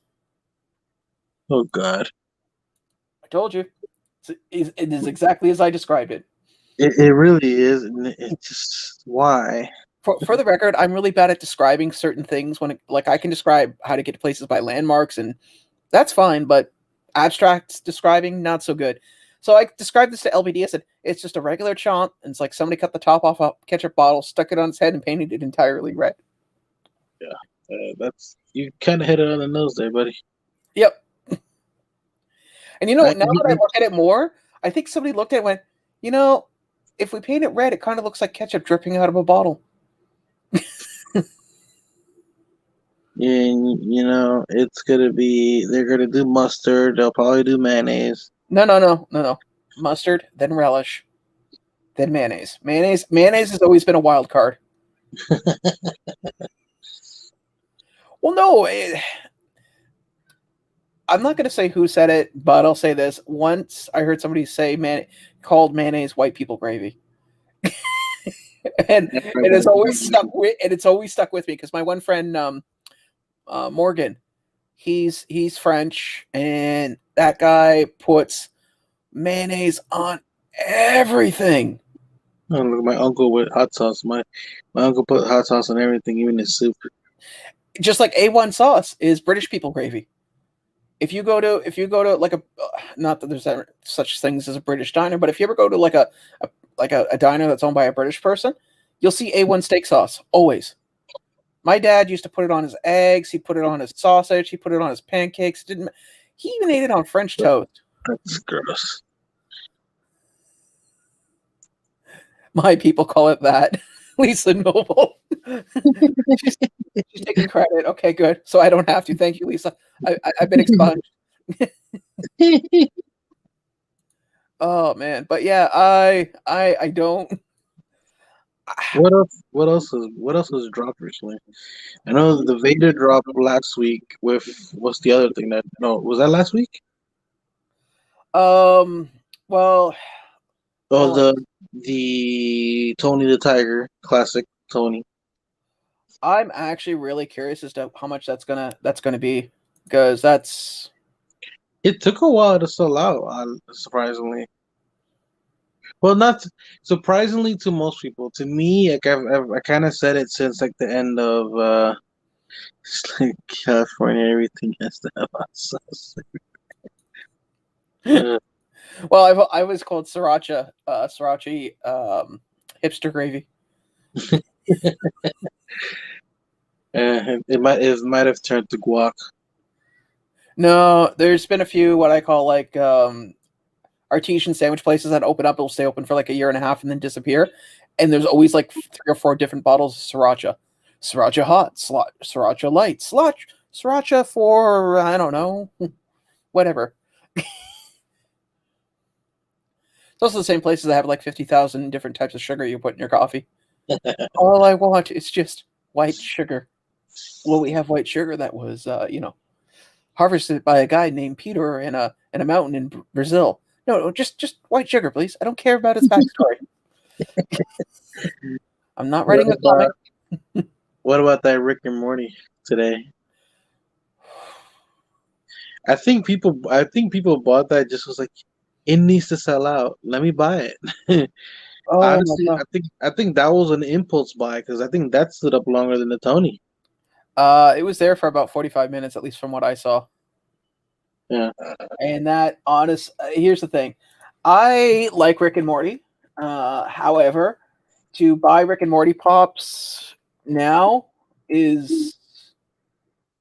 Oh God, I told you, it is exactly as I described it. it really is, and it's just why. For the record, I'm really bad at describing certain things like I can describe how to get to places by landmarks, and that's fine, but abstract describing, not so good. So I described this to LBD. I said, it's just a regular chomp, and it's like somebody cut the top off a ketchup bottle, stuck it on its head, and painted it entirely red. That's you kind of hit it on the nose there, buddy. Yep. And you know I, what? Now that I look at it more, I think somebody looked at it and went, you know, if we paint it red, it kind of looks like ketchup dripping out of a bottle. it's gonna be they're gonna do mustard. They'll probably do mayonnaise. No. Mustard, then relish, then mayonnaise. Mayonnaise has always been a wild card. Well, no, I'm not going to say who said it, but I'll say this. Once I heard somebody say called mayonnaise white people gravy. and it's always stuck with me because my one friend Morgan, he's French, and that guy puts mayonnaise on everything. Oh, look, my uncle with hot sauce. My uncle put hot sauce on everything, even his soup. Just like A1 sauce is British people gravy. If you go to like a not that there's such things as a British diner, but if you ever go to like a diner that's owned by a British person, you'll see A1 steak sauce always. My dad used to put it on his eggs. He put it on his sausage. He put it on his pancakes. He even ate it on French toast. That's gross. My people call it that. Lisa Noble. she's taking credit. Okay, good. So I don't have to. Thank you, Lisa. I've been expunged. Oh man, but yeah, I don't. What else has dropped recently? I know the Vader dropped last week with what's the other thing that no was that last week? Well, Oh, the Tony the Tiger classic Tony. I'm actually really curious as to how much that's gonna be, because that's It took a while to sell out, surprisingly. Well, not surprisingly to most people. To me, like I kind of said it since like the end of it's like California. Everything has to have hot sauce. Uh, Well, I was called sriracha hipster gravy. it might have turned to guac. No, there's been a few what I call like artesian sandwich places that open up. It'll stay open for like a year and a half and then disappear. And there's always like 3 or 4 different bottles of sriracha. Sriracha hot, sriracha light, sriracha for I don't know, whatever. It's also the same places that have like 50,000 different types of sugar you put in your coffee. All I want is just white sugar. Well, we have white sugar that was, harvested by a guy named Peter in a mountain in Brazil. No, just white sugar, please. I don't care about its backstory. I'm not What writing a comic. about what about that Rick and Morty today? I think people bought that just was like it needs to sell out. Let me buy it. Oh my Honestly, god. I think that was an impulse buy because I think that stood up longer than the Tony. It was there for about 45 minutes, at least from what I saw. Yeah. And that here's the thing. I like Rick and Morty. However, to buy Rick and Morty pops now is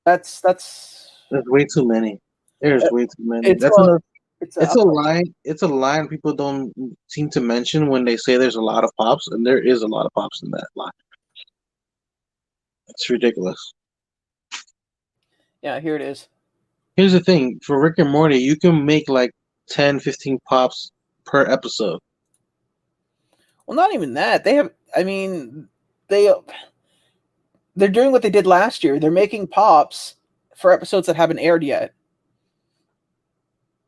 that's There's way too many. There's way too many. it's That's well, another. it's It's a line. It's a line people don't seem to mention when they say there's a lot of pops, and there is a lot of pops in that line. It's ridiculous. yeah, here it is. Here's the thing: for Rick and Morty, you can make like 10, 15 pops per episode. Well, not even that. They have. I mean, they they're doing what they did last year. They're making pops for episodes that haven't aired yet,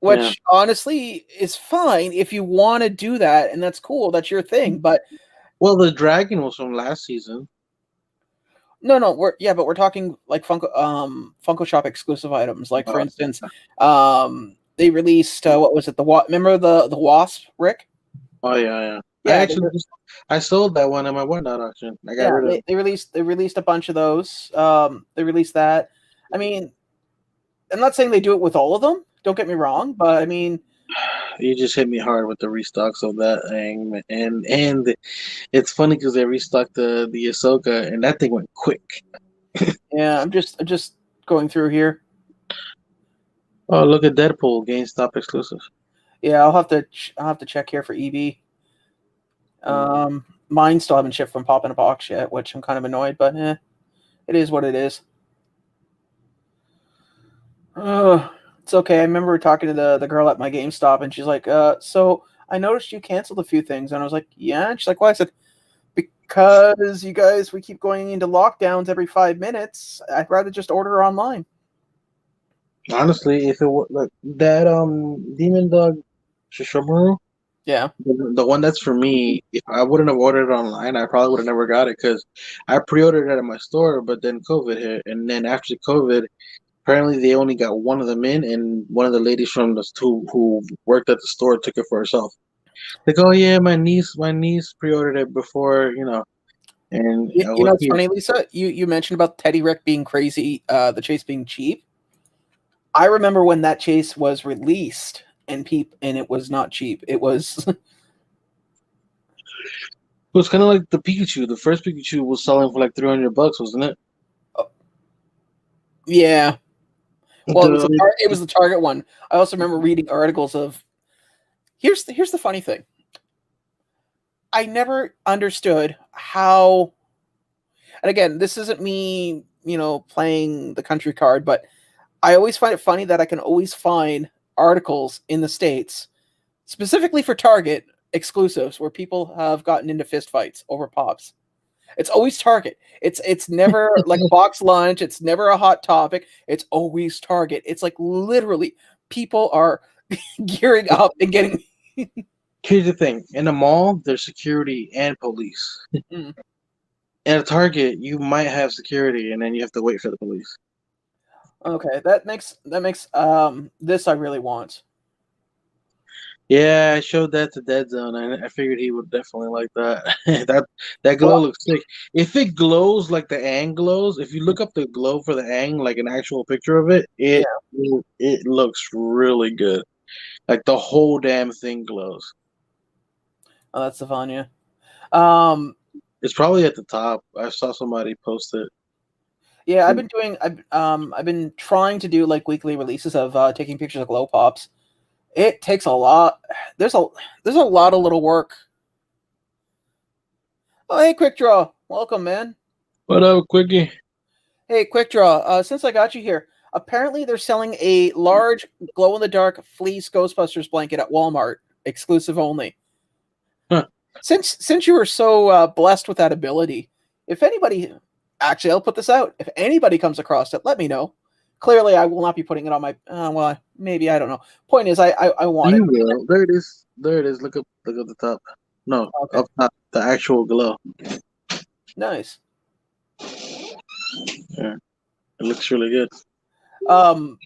Yeah. which honestly is fine if you want to do that, and that's cool. That's your thing. But Well, the dragon was from last season. no, but we're talking like Funko Shop exclusive items. Like for Uh, instance, they released what was it? Remember the Wasp, Rick? oh yeah. Yeah, I sold that one at my whatnot auction. I got rid of it. they released a bunch of those. They released that. I mean, I'm not saying they do it with all of them. Don't get me wrong, but I mean, You just hit me hard with the restocks of that thing, and it's funny because they restocked the Ahsoka, and that thing went quick. yeah, I'm just going through here. Oh, look at Deadpool, GameStop exclusive. Yeah, I'll have to check here for EB. Mine still haven't shipped from Pop in a Box yet, which I'm kind of annoyed, but it is what it is. It's okay. I remember talking to the girl at my GameStop, and she's like, so I noticed you canceled a few things. And I was like, yeah. And she's like, why? I said, because you guys, we keep going into lockdowns every 5 minutes. I'd rather just order online. Honestly, if it was like that Demon Dog Shishomaru, Yeah. the one that's for me, if I wouldn't have ordered it online, I probably would have never got it because I pre-ordered it at my store, but then COVID hit, and then after COVID, apparently they only got one of them in, and one of the ladies from the who worked at the store took it for herself. Like, oh yeah, my niece pre-ordered it before, and You I know, was it's funny, Lisa. You mentioned about Teddy Rick being crazy, the chase being cheap. I remember when that chase was released, and it was not cheap. It was It was kind of like the Pikachu. The first Pikachu was selling for like $300, wasn't it? yeah. Well, The- it was the Target one. I also remember reading articles of. Here's the funny thing. I never understood how. And again, this isn't me, playing the country card, but I always find it funny that I can always find articles in the States, specifically for Target exclusives, where people have gotten into fistfights over pops. It's always Target. It's never like box lunch. It's never a hot topic. It's always Target. It's like literally people are gearing up and getting. Here's the thing: in a mall, there's security and police. Mm. At a Target, you might have security, and then you have to wait for the police. Okay, that makes this I really want. Yeah, I showed that to Dead Zone, and I figured he would definitely like that. That glow Well, looks sick. If it glows like the Aang glows, if you look up the glow for the Aang, like an actual picture of it, yeah. it looks really good. Like the whole damn thing glows. Oh, that's the fun, yeah. Um, It's probably at the top. I saw somebody post it. yeah, I've been trying to do like weekly releases of taking pictures of glow pops. It takes a lot. There's a there's a lot of little work. Oh, hey, Quick Draw, welcome, man. What up, Quickie? Hey, Quick Draw. Since I got you here, apparently they're selling a large glow in the dark fleece Ghostbusters blanket at Walmart, exclusive only. Huh. Since you were so blessed with that ability, if anybody, actually, I'll put this out. If anybody comes across it, let me know. Clearly, I will not be putting it on my. Well, maybe I don't know. Point is, I want You it. will. There it is. There it is. Look up the top. No, Okay. up top. The actual glow. Nice. Yeah, it looks really good. Um,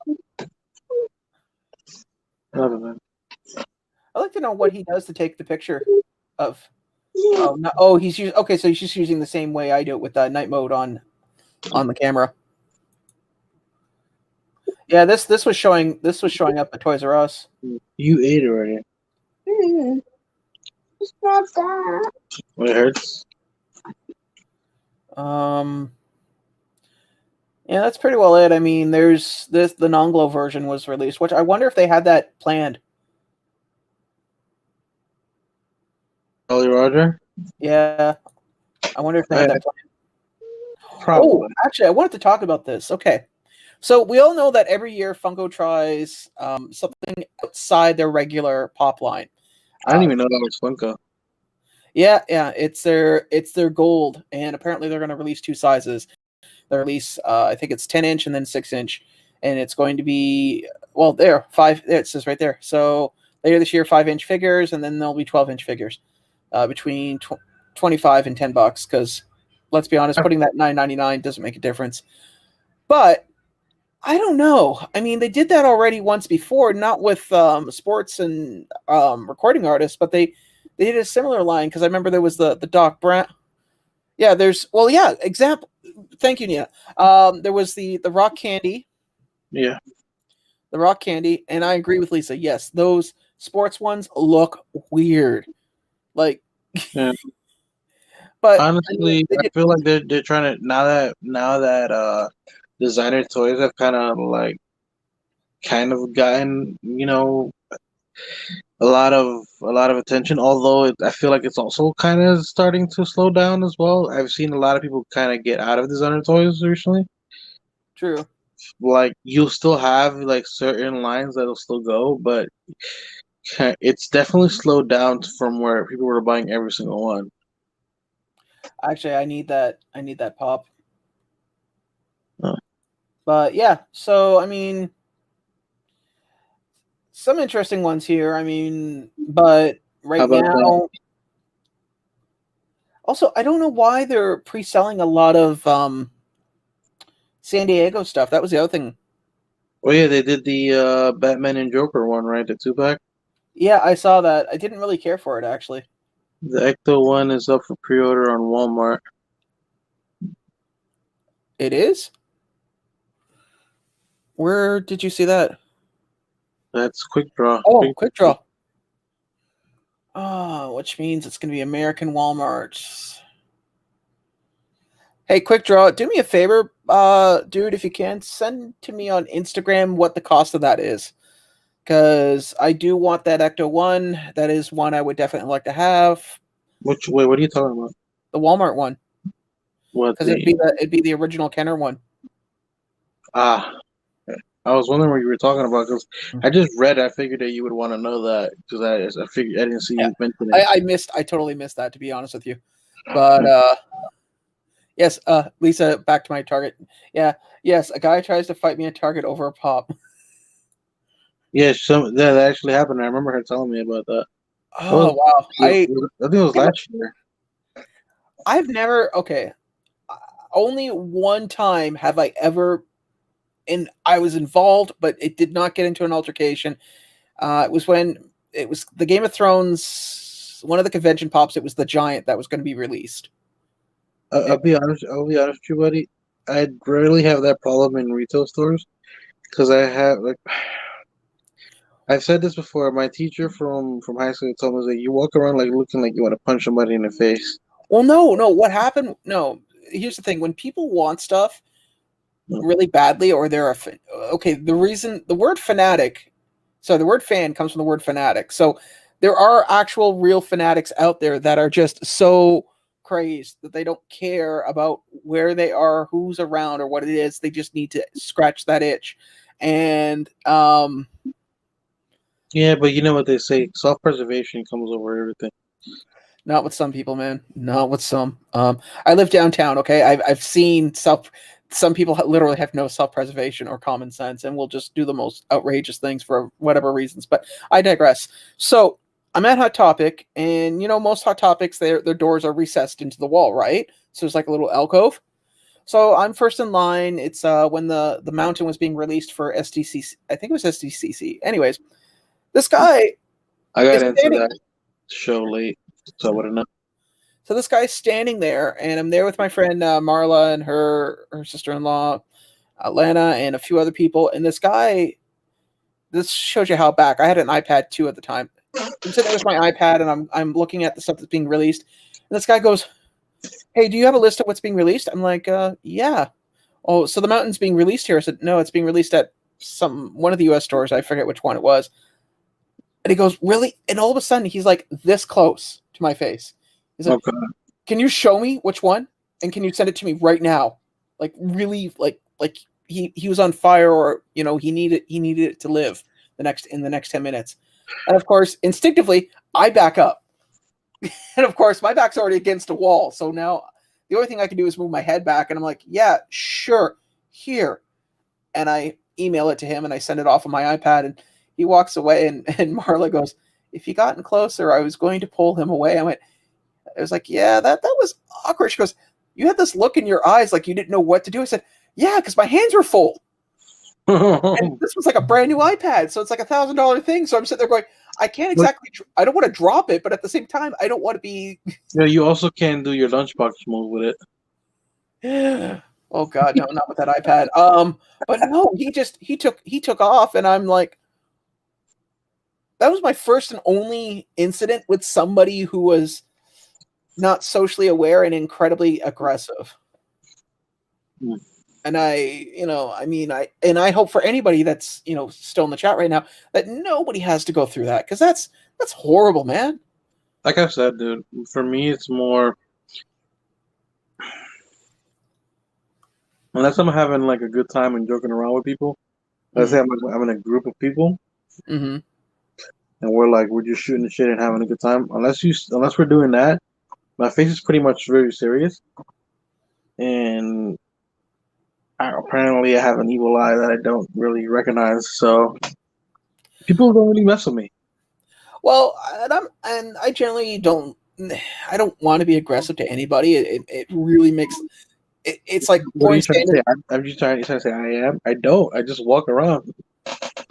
Love it, man. I'd like to know what he does to take the picture of. Oh, no, oh, he's using. Okay, so he's just using the same way I do it with night mode on the camera. Yeah, this was showing up at Toys R Us. You ate already. It's not that. Well, it hurts. Yeah, that's pretty well it. I mean, there's the non-glow version was released, which I wonder if they had that planned. Jolly Roger? Yeah, I wonder if they had that planned. Probably. Oh, actually, I wanted to talk about this. Okay, so we all know that every year Funko tries something outside their regular pop line. I didn't even know that was Funko. Yeah, it's their gold, and apparently they're going to release two sizes. They release, I think it's 10-inch and then 6-inch, and it's going to be there 5. It says right there. So later this year, 5-inch figures, and then there'll be 12-inch figures, between $25 and $10. Because let's be honest, putting that $9.99 doesn't make a difference. But I don't know. I mean, they did that already once before, not with sports and recording artists, but they did a similar line because I remember there was the Doc Brown. Yeah, example. Thank you, Nia. There was the rock candy. Yeah. The rock candy, and I agree with Lisa. Yes, those sports ones look weird. Like, Yeah. but Honestly, I feel like they're trying to now that designer toys have kind of gotten a lot of attention. Although I feel like it's also kind of starting to slow down as well. I've seen a lot of people kind of get out of designer toys recently. True. Like you'll still have like certain lines that'll still go, but it's definitely slowed down from where people were buying every single one. Actually, I need that. I need that pop. Oh. But yeah, so I mean, some interesting ones here. I mean, but right now, that? also I don't know why they're pre-selling a lot of San Diego stuff. That was the other thing. Oh yeah, they did the Batman and Joker one, right? The 2-pack. Yeah, I saw that. I didn't really care for it actually. The Ecto one is up for pre-order on Walmart. It is? Where did you see that? That's Quick Draw. Oh, Quick Draw. Oh, which means it's going to be American Walmart. Hey, Quick Draw, do me a favor, dude, if you can, send to me on Instagram what the cost of that is. Because I do want that Ecto one. That is one I would definitely like to have. Wait, what are you talking about? The Walmart one. What? Because it'd be the original Kenner one. Ah, I was wondering what you were talking about because I just read. I figured that you would want to know that because I figured I didn't see you mention it. I totally missed that, to be honest with you. But yes, Lisa, back to my Target. Yeah, yes, a guy tries to fight me at Target over a pop. Yeah, that actually happened. I remember her telling me about that. Oh wow! I think it was last year. I've never only one time have I ever, and I was involved, but it did not get into an altercation. It was when it was the Game of Thrones, one of the convention pops. It was the giant that was going to be released. I'll be honest. I'll be honest with you, buddy. I rarely have that problem in retail stores because I have like I've said this before. My teacher from high school told me that you walk around like looking like you want to punch somebody in the face. Well, no. What happened? No. Here's the thing: when people want stuff really badly, or they're okay. The word fanatic. So the word fan comes from the word fanatic. So there are actual real fanatics out there that are just so crazed that they don't care about where they are, who's around, or what it is. They just need to scratch that itch. And Yeah, but you know what they say: self-preservation comes over everything. not with some people, man. Not with some. I live downtown. Okay, I've seen some people literally have no self-preservation or common sense and will just do the most outrageous things for whatever reasons. But I digress. So I'm at Hot Topic, and most Hot Topics, their doors are recessed into the wall, right? So there's like a little alcove. So I'm first in line. It's when the mountain was being released for SDCC. I think it was SDCC. Anyways, this guy I got is into standing. that show late, so I wouldn't know. So this guy's standing there, and I'm there with my friend Marla and her sister-in-law, Lana, and a few other people. And this guy, this shows you how back. I had an iPad 2 at the time. I'm sitting there with my iPad, and I'm looking at the stuff that's being released. And this guy goes, "Hey, do you have a list of what's being released?" I'm like, "Yeah." "Oh, so the mountain's being released here?" I said, "No, it's being released at one of the U.S. stores. I forget which one it was." And he goes, "Really?" And all of a sudden, he's like this close to my face. He's like, Okay. "Can you show me which one? And can you send it to me right now?" Like really, like he was on fire, or he needed it to live in the next 10 minutes. And of course, instinctively, I back up. And of course, my back's already against a wall. So now the only thing I can do is move my head back, and I'm like, "Yeah, sure, here." And I email it to him, and I send it off on my iPad, and he walks away, and Marla goes, "If you gotten closer, I was going to pull him away." I was like, "Yeah, that was awkward." She goes, "You had this look in your eyes like you didn't know what to do." I said, "Yeah, because my hands were full." And this was like a brand new iPad, so it's like $1,000 thing. So I'm sitting there going, I can't exactly. I don't want to drop it, but at the same time, I don't want to be. Yeah, you also can't do your lunchbox move with it. Oh God, no, not with that iPad. But no, he took off, and I'm like, that was my first and only incident with somebody who was not socially aware and incredibly aggressive. And I hope for anybody that's, still in the chat right now, that nobody has to go through that, because that's horrible, man. Like I said, dude, for me, it's more, unless I'm having like a good time and joking around with people. Let's say I'm in a group of people, and we're just shooting the shit and having a good time. Unless we're doing that, my face is pretty much very serious, and apparently I have an evil eye that I don't really recognize. So people don't really mess with me. Well, and I generally don't. I don't want to be aggressive to anybody. It really makes. It's like. What are you trying to say? I'm just trying to say I am. I don't. I just walk around.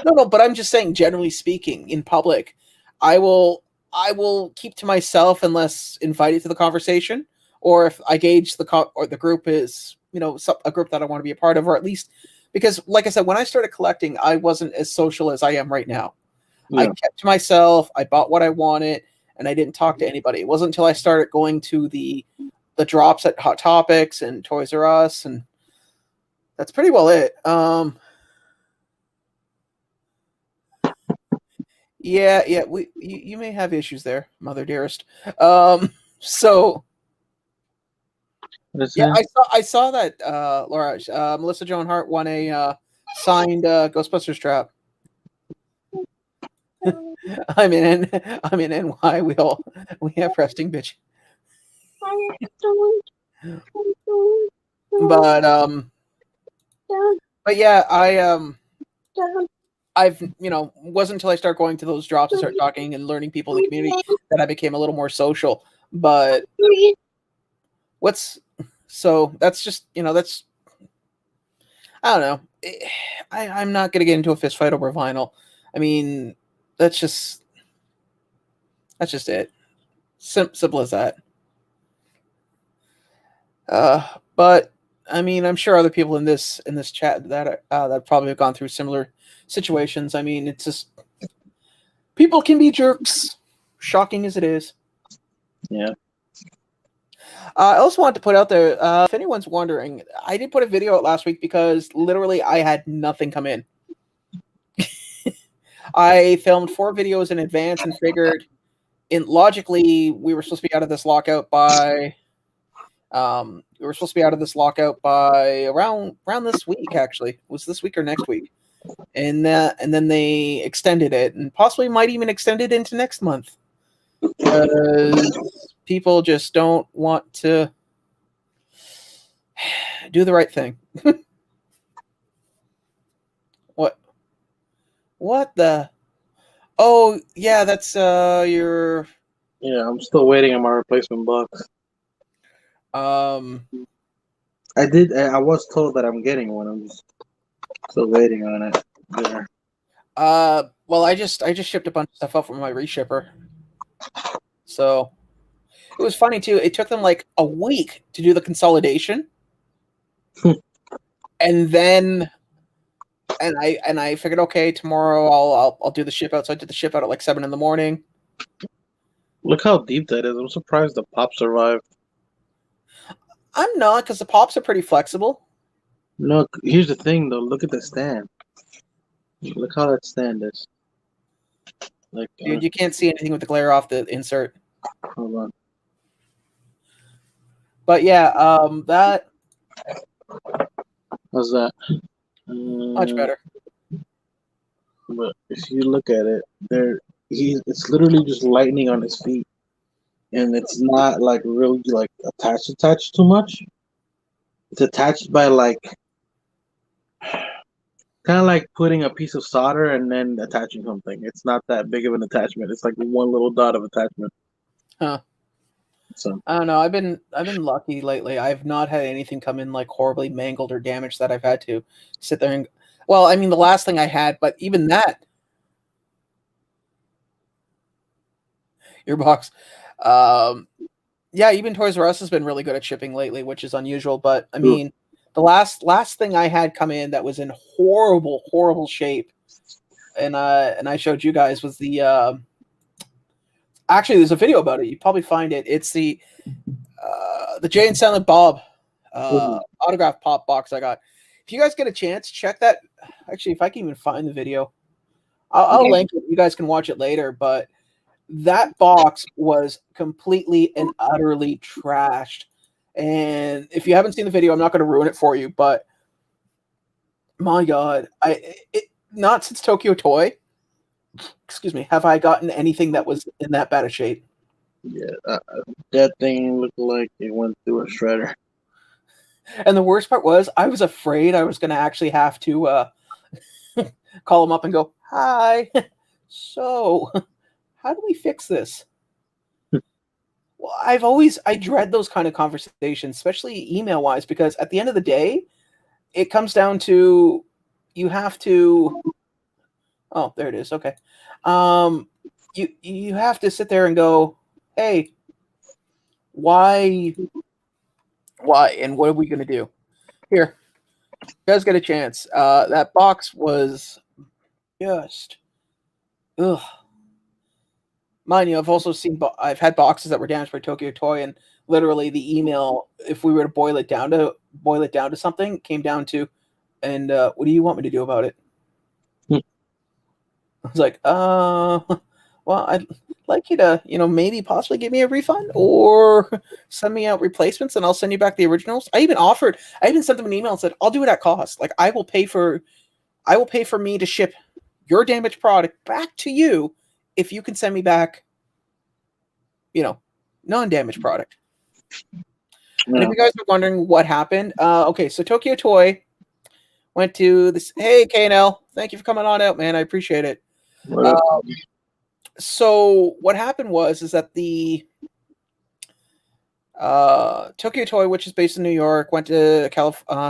No. But I'm just saying, generally speaking, in public, I will keep to myself unless invited to the conversation, or if I gauge the group is a group that I want to be a part of, or at least because, like I said, when I started collecting, I wasn't as social as I am right now. Yeah. I kept to myself. I bought what I wanted, and I didn't talk to anybody. It wasn't until I started going to the drops at Hot Topics and Toys R Us, and that's pretty well it. Yeah. You may have issues there, Mother Dearest. So. Yeah, I saw that, Laura. Melissa Joan Hart won a signed Ghostbusters trap. I'm in NY. We have resting bitch. But yeah, I've wasn't until I start going to those drops and start talking and learning people in the community that I became a little more social. But so that's just that's, I don't know. I'm not gonna get into a fist fight over vinyl. I mean, that's just, That's just it. Simple as that. But I mean, I'm sure other people in this chat that probably have gone through similar situations. I mean, it's just people can be jerks, shocking as it is. Yeah. I also want to put out there, if anyone's wondering, I did put a video out last week because literally I had nothing come in. I filmed 4 videos in advance and figured, logically, we were supposed to be out of this lockout by. We were supposed to be out of this lockout by around this week. Actually, was this week or next week? And then they extended it, and possibly might even extend it into next month. Because people just don't want to do the right thing. What the? Oh yeah, that's your. Yeah, I'm still waiting on my replacement box. I was told that I'm getting one. I'm just still waiting on it. Yeah. Well, I just shipped a bunch of stuff out from my reshipper. So it was funny too. It took them like a week to do the consolidation. And then I figured, okay, tomorrow I'll do the ship out. So I did the ship out at like 7 a.m. Look how deep that is. I'm surprised the pop survived. I'm not, because the pops are pretty flexible. No, here's the thing though. Look at the stand. Look how that stand is. Like, Dude, you can't see anything with the glare off the insert. hold on. But yeah, that How's that? much better. But if you look at it, it's literally just lightning on his feet, and it's not like really like attached too much. It's attached by like kind of like putting a piece of solder and then attaching something. It's not that big of an attachment. It's like one little dot of attachment. Huh. So I don't know. I've been lucky lately. I've not had anything come in like horribly mangled or damaged that I've had to sit there and. Well, I mean, the last thing I had, but even that. Your box. Yeah, even Toys R Us has been really good at shipping lately, which is unusual. But I mean, the last thing I had come in that was in horrible shape, and I showed you guys was the. Actually, there's a video about it. You probably find it. It's the Jay and Silent Bob autograph pop box I got. If you guys get a chance, check that. Actually, if I can even find the video, I'll link it. You guys can watch it later. But that box was completely and utterly trashed. And if you haven't seen the video, I'm not going to ruin it for you. But my God, not since Tokyo Toy. Excuse me. Have I gotten anything that was in that bad a shape? yeah, that thing looked like it went through a shredder. And the worst part was, I was afraid I was going to actually have to call him up and go, "Hi, so how do we fix this?" Well, I dread those kind of conversations, especially email-wise, because at the end of the day, it comes down to you have to. Oh, there it is. Okay, you have to sit there and go, "Hey, why, and what are we going to do?" Here, you guys get a chance. That box was just, ugh. Mind you, I've also seen, I've had boxes that were damaged by Tokyo Toy, and literally the email, if we were to boil it down to something, came down to, and what do you want me to do about it? I was like, well, I'd like you to, maybe possibly give me a refund or send me out replacements and I'll send you back the originals. I even sent them an email and said, I'll do it at cost. Like, I will pay for me to ship your damaged product back to you if you can send me back, non-damaged product. Yeah. And if you guys are wondering what happened, okay, so Tokyo Toy went to this. Hey, KNL, thank you for coming on out, man. I appreciate it. So what happened is that the Tokyo Toy, which is based in New York, went to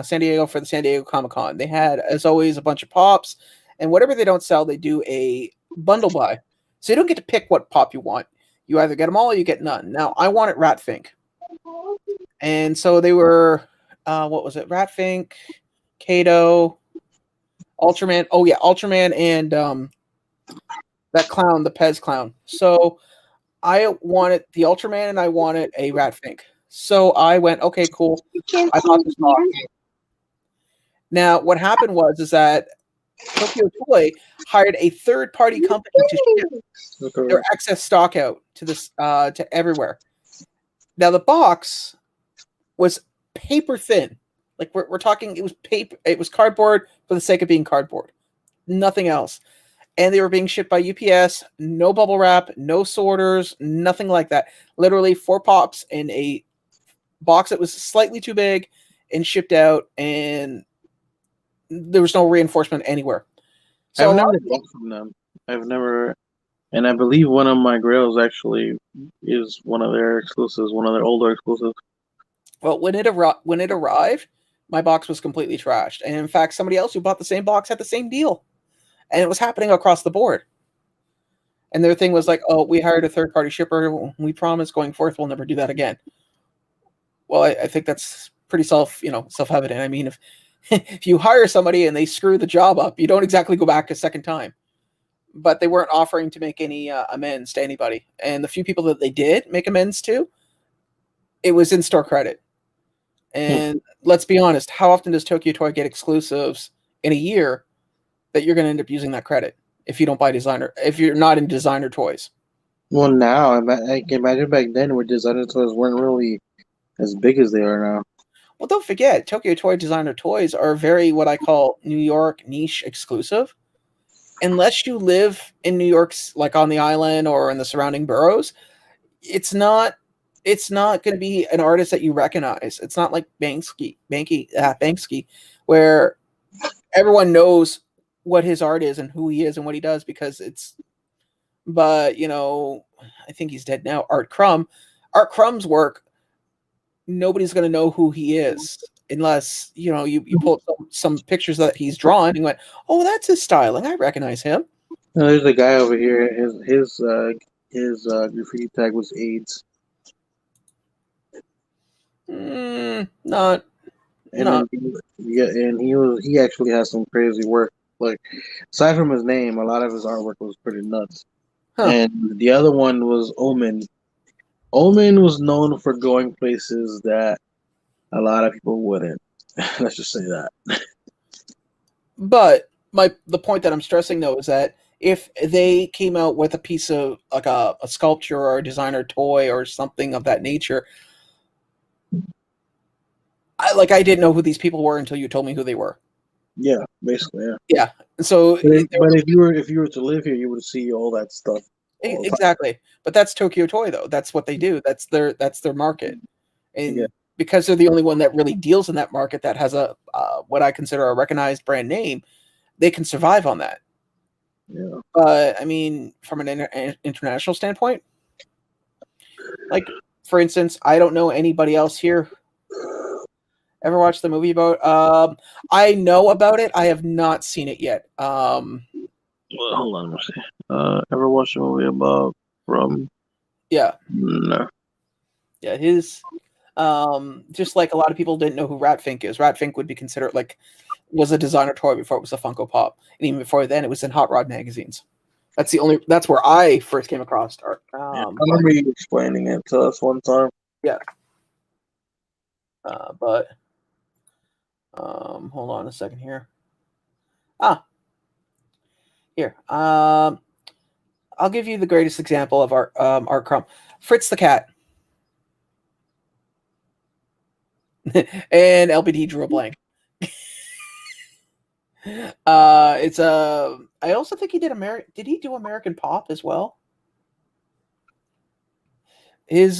San Diego for the San Diego Comic-Con. They had, as always, a bunch of pops, and whatever they don't sell, they do a bundle buy. So you don't get to pick what pop you want. You either get them all or you get none. Now, I wanted Ratfink. And so they were, what was it? Ratfink, Kato, Ultraman. Oh, yeah, Ultraman and that clown, the Pez clown. So I wanted the Ultraman and I wanted a Ratfink. So I went, okay, cool. I bought this box. Now, what happened was is that Tokyo Toy hired a third-party company to ship their excess stock out to this to everywhere. Now the box was paper thin. Like we're talking, it was paper. It was cardboard for the sake of being cardboard, nothing else. And they were being shipped by UPS. No bubble wrap, no sorters, nothing like that. Literally 4 pops in a box that was slightly too big, and shipped out. And there was no reinforcement anywhere. So I've never bought from them. I've never, and I believe one of my grails actually is one of their exclusives, one of their older exclusives. Well, when it arrived, my box was completely trashed. And in fact, somebody else who bought the same box had the same deal. And it was happening across the board. And their thing was like, oh, we hired a third-party shipper. We promise going forth we'll never do that again. Well, I think that's pretty self-evident. I mean, if you hire somebody and they screw the job up, you don't exactly go back a second time. But they weren't offering to make any amends to anybody. And the few people that they did make amends to, it was in-store credit. And let's be honest, how often does Tokyo Toy get exclusives in a year that you're going to end up using that credit if you don't buy designer, if you're not in designer toys? Well, now I can imagine back then where designer toys weren't really as big as they are now. Well, don't forget, Tokyo Toy designer toys are very what I call New York niche exclusive. Unless you live in New York, like on the island or in the surrounding boroughs, it's not going to be an artist that you recognize. It's not like Banksy, where everyone knows what his art is and who he is and what he does because it's. But I think he's dead now. Art Crumb's work, nobody's going to know who he is unless you pull up some pictures that he's drawn and went, oh, that's his styling. I recognize him. No, there's a guy over here. His graffiti tag was AIDS. Not. And he actually has some crazy work. Like aside from his name, a lot of his artwork was pretty nuts. Huh. And the other one was Omen. Omen was known for going places that a lot of people wouldn't. Let's just say that. But the point that I'm stressing though is that if they came out with a piece of like a sculpture or a designer toy or something of that nature, I didn't know who these people were until you told me who they were. Yeah, basically, yeah. Yeah. So, but if you were to live here, you would see all that stuff. Exactly. But that's Tokyo Toy though. That's what they do. That's their market. And because they're the only one that really deals in that market that has a what I consider a recognized brand name, they can survive on that. Yeah. But I mean, from an international standpoint, like for instance, I don't know anybody else here. Ever watched the movie about? I know about it. I have not seen it yet. Well, hold on, let me see. Ever watched a movie about Rum? Yeah. No. Yeah, his. Just like a lot of people didn't know who Ratfink is. Ratfink would be considered was a designer toy before it was a Funko Pop, and even before then, it was in Hot Rod magazines. That's where I first came across art. I remember you explaining it to us one time. Yeah. But hold on a second here. Here. I'll give you the greatest example of Art Crumb. Fritz the Cat. And LBD drew a blank. It's I also think he did Did he do American Pop as well? His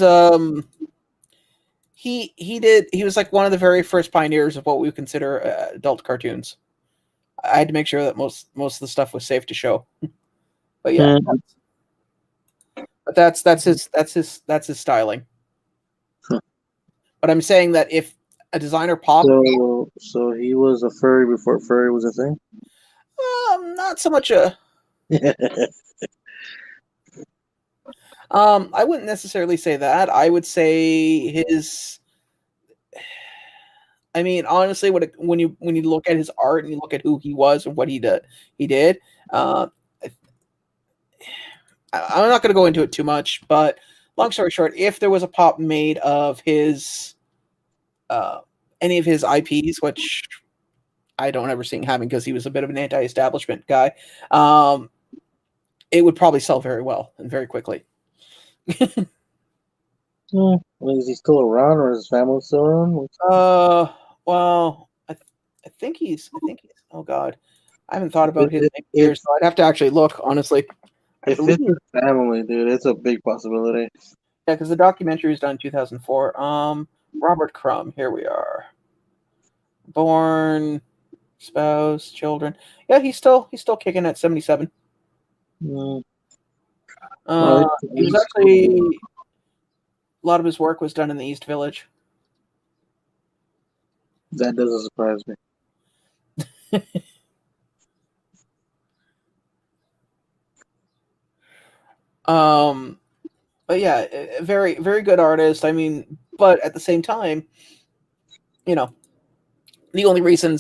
he did. He was like one of the very first pioneers of what we would consider adult cartoons. I had to make sure that most of the stuff was safe to show. But yeah, that's his styling. Huh. But I'm saying that if a designer pop, so he was a furry before furry was a thing. Not so much a. I wouldn't necessarily say that. I would say his. I mean, honestly, when you look at his art and you look at who he was and what he did. Uh, I'm not going to go into it too much, but long story short, if there was a pop made of his any of his IPs, which I don't ever see him having because he was a bit of an anti-establishment guy, it would probably sell very well and very quickly. I mean, is he still around, or is his family still around? Well, I think he's. Oh God, I haven't thought about his name in It- years, so I'd have to actually look. Honestly, If it's his family, dude, it's a big possibility. yeah, because the documentary was done in 2004. Robert Crumb. Here we are. Born, spouse, children. Yeah, he's still kicking at 77. Mm. He was actually a lot of his work was done in the East Village. That doesn't surprise me. But yeah, a very very good artist. I mean, but at the same time, you know, the only reason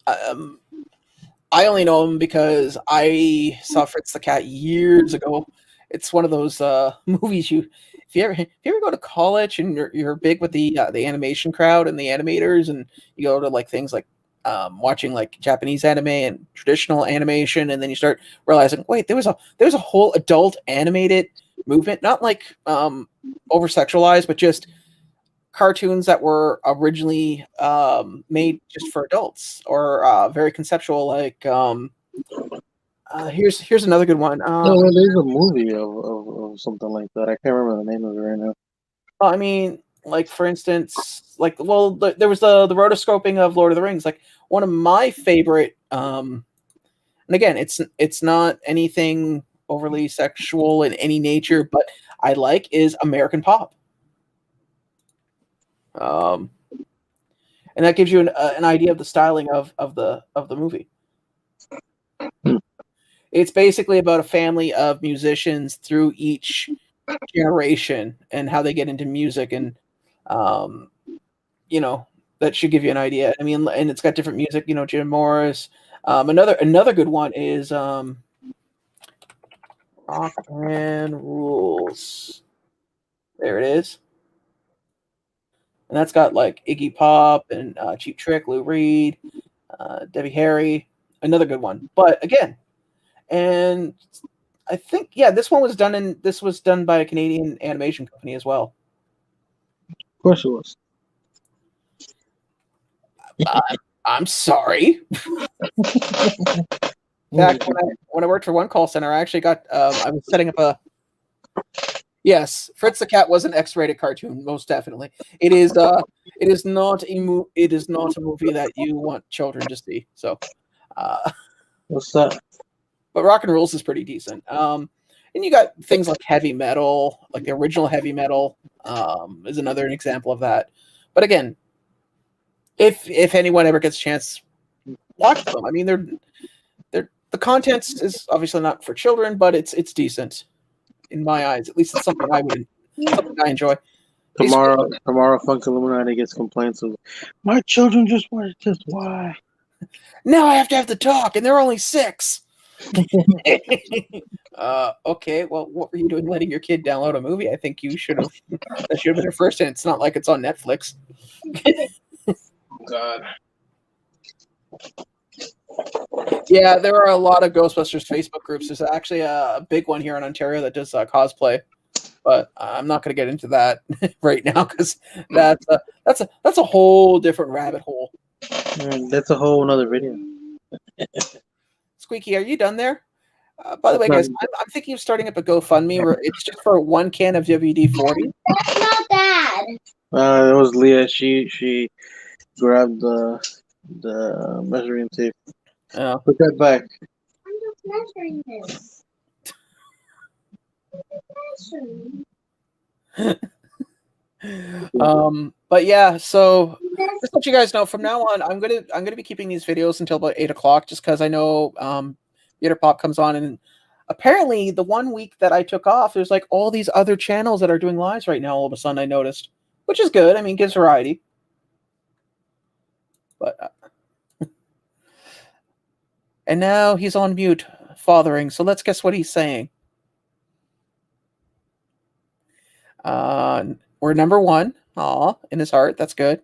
I only know him because I saw Fritz the Cat years ago. It's one of those movies if you ever go to college and you're big with the animation crowd and the animators, and you go to like things like watching like Japanese anime and traditional animation, and then you start realizing, wait, there was a whole adult animated movement, not like over sexualized, but just cartoons that were originally made just for adults or very conceptual. Like here's another good one. No, there's a movie of something like that. I can't remember the name of it right now. I mean, like for instance, like there was the rotoscoping of Lord of the Rings. Like one of my favorite, and again, it's not anything overly sexual in any nature, but I like is American Pop. And that gives you an idea of the styling of the movie. It's basically about a family of musicians through each generation and how they get into music, and you know, that should give you an idea. I mean, and it's got different music. You know, Jim Morris. Another good one is Rock and Rules. There it is. And that's got like Iggy Pop and Cheap Trick, Lou Reed, Debbie Harry. Another good one. But again, and I think this was done by a Canadian animation company as well. Of course it was. I'm sorry. Back when I worked for one call center, I actually got I was setting up a. Yes, Fritz the Cat was an X-rated cartoon, most definitely. It is not a movie that you want children to see. So, What's that? but Rock and Rules is pretty decent. And you got things like heavy metal, like the original heavy metal, is another example of that. But again, if anyone ever gets a chance, watch them. I mean, they're the content is obviously not for children, but it's decent in my eyes. At least it's something something I enjoy. Tomorrow, Funko Illuminati gets complaints of my children just watch this. Why? Now I have to have the talk, and they're only 6. Okay, well, what were you doing letting your kid download a movie? I think you should have. That should have been your first, and it's not like it's on Netflix. God. Yeah, there are a lot of Ghostbusters Facebook groups. There's actually a big one here in Ontario that does cosplay, but I'm not going to get into that right now because that's a whole different rabbit hole. That's a whole another video. Squeaky, are you done there? By the way, guys, I'm thinking of starting up a GoFundMe where it's just for 1 can of WD-40. That's not bad. It was Leah. She grabbed the measuring tape. Oh. Put that back. I'm just measuring this. But yeah, so just let you guys know from now on, I'm gonna be keeping these videos until about 8 o'clock, just because I know Theater Pop comes on, and apparently the 1 week that I took off, there's like all these other channels that are doing lives right now. All of a sudden, I noticed, which is good. I mean, gives variety. But and now he's on mute, fathering. So let's guess what he's saying. We're number one. Aw, in his heart. That's good.